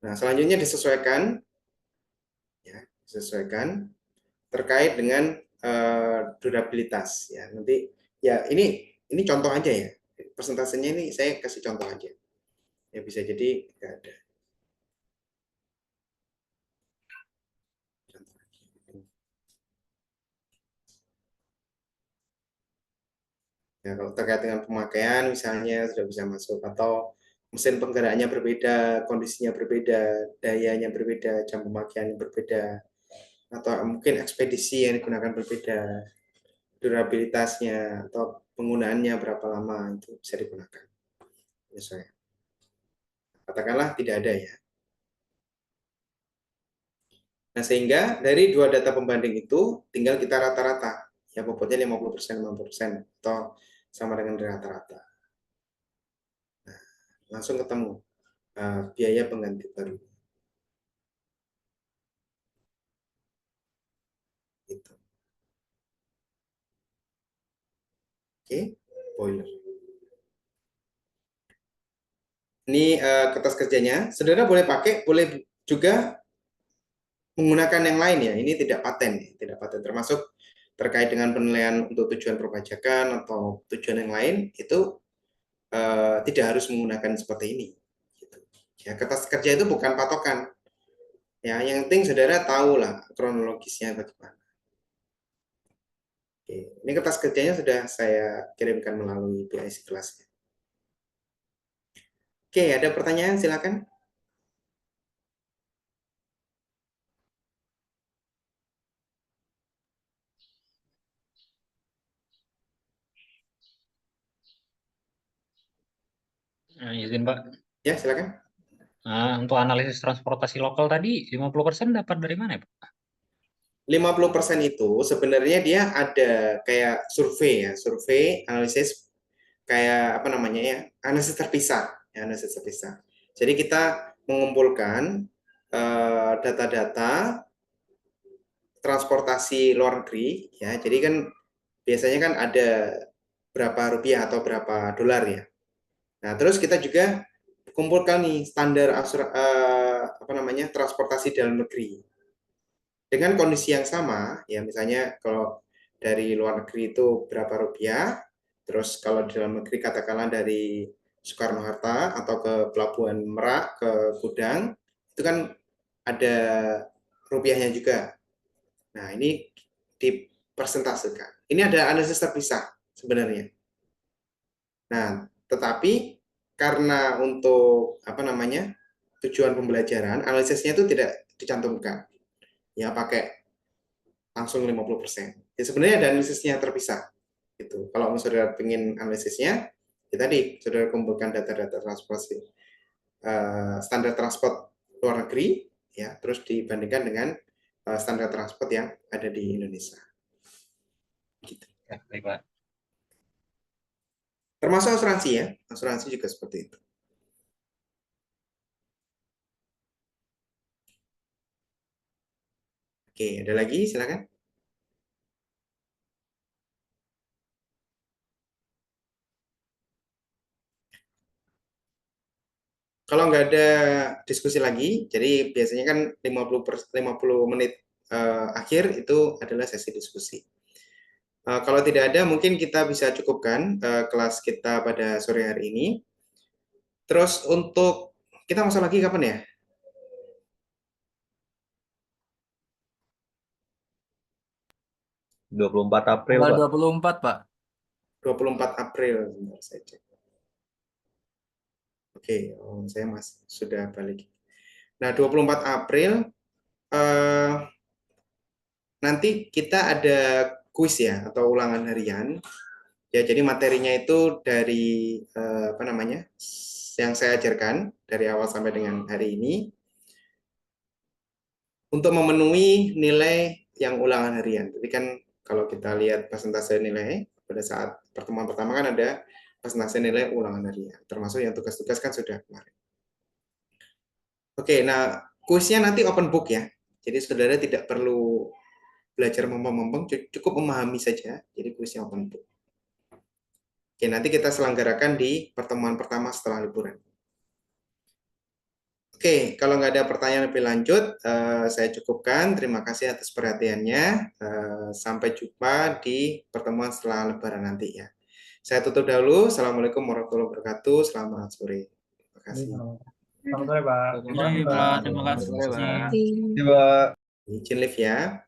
Nah, selanjutnya disesuaikan, ya, disesuaikan terkait dengan durabilitas. Ya, nanti ya ini contoh aja ya. Persentasenya ini saya kasih contoh aja. Ya bisa jadi nggak ada. Ya, kalau terkait dengan pemakaian misalnya sudah bisa masuk, atau mesin penggeraknya berbeda, kondisinya berbeda, dayanya berbeda, jam pemakaiannya berbeda, atau mungkin ekspedisi yang digunakan berbeda, durabilitasnya atau penggunaannya berapa lama itu bisa digunakan. Misalnya, katakanlah tidak ada ya. Nah, sehingga dari dua data pembanding itu tinggal kita rata-rata. Ya, bobotnya 50%, 50%, atau sama dengan rata-rata. Nah, langsung ketemu biaya pengganti baru. Gitu. Oke, boiler. Ini kertas kerjanya. Saudara boleh pakai, boleh juga menggunakan yang lain ya. Ini tidak paten, tidak paten. Termasuk terkait dengan penilaian untuk tujuan perpajakan atau tujuan yang lain itu tidak harus menggunakan seperti ini. Gitu. Ya, kertas kerja itu bukan patokan. Ya, yang penting saudara tahu lah kronologisnya bagaimana. Oke, ini kertas kerjanya sudah saya kirimkan melalui PIC kelasnya. Oke, ada pertanyaan silakan. Izin Pak. Ya, silakan. Untuk analisis transportasi lokal tadi 50% dapat dari mana ya Pak? 50% itu sebenarnya dia ada kayak survei ya, survei analisis kayak apa namanya ya, analisis terpisah, ya, analisis terpisah. Jadi kita mengumpulkan data-data transportasi luar negeri ya. Jadi kan biasanya kan ada berapa rupiah atau berapa dolar ya. Nah, terus kita juga kumpulkan nih standar apa namanya transportasi dalam negeri dengan kondisi yang sama ya, misalnya kalau dari luar negeri itu berapa rupiah, terus kalau di dalam negeri katakanlah dari Soekarno Hatta atau ke Pelabuhan Merak ke Gudang itu kan ada rupiahnya juga. Nah, ini dipersentasekan. Ini ada analisis terpisah sebenarnya. Nah, tetapi karena untuk apa namanya tujuan pembelajaran, analisisnya itu tidak dicantumkan. Ya pakai langsung 50%. Ya sebenarnya ada analisisnya terpisah. Gitu. Kalau saudara ingin analisisnya, ya tadi saudara kumpulkan data-data transportasi standar transport luar negeri, ya terus dibandingkan dengan standar transport yang ada di Indonesia. Gitu. Ya, baik Pak. Termasuk asuransi ya, asuransi juga seperti itu. Oke, ada lagi silakan. Kalau nggak ada diskusi lagi, jadi biasanya kan 50 menit akhir itu adalah sesi diskusi. Kalau tidak ada, mungkin kita bisa cukupkan kelas kita pada sore hari ini. Terus untuk kita masuk lagi kapan ya? 24 April, Tanggal Pak. 24, Pak. 24 April. Bentar, saya cek. Oke, saya masih sudah balik. Nah, 24 April nanti kita ada kuis ya atau ulangan harian. Ya, jadi materinya itu dari apa namanya? Yang saya ajarkan dari awal sampai dengan hari ini untuk memenuhi nilai yang ulangan harian. Jadi kan kalau kita lihat persentase nilai pada saat pertemuan pertama kan ada persentase nilai ulangan harian, termasuk yang tugas-tugas kan sudah kemarin. Oke, nah kuisnya nanti open book ya. Jadi saudara tidak perlu belajar mempeng-mempeng, cukup memahami saja. Jadi kuisnya open book. Oke, nanti kita selenggarakan di pertemuan pertama setelah liburan. Oke, kalau nggak ada pertanyaan lebih lanjut, saya cukupkan. Terima kasih atas perhatiannya. Sampai jumpa di pertemuan setelah lebaran nanti ya. Saya tutup dahulu. Assalamualaikum warahmatullahi wabarakatuh. Selamat sore. Terima kasih. Selamat sore, Pak. Terima kasih, Pak. Terima kasih. Terima kasih, Pak. Izin live ya.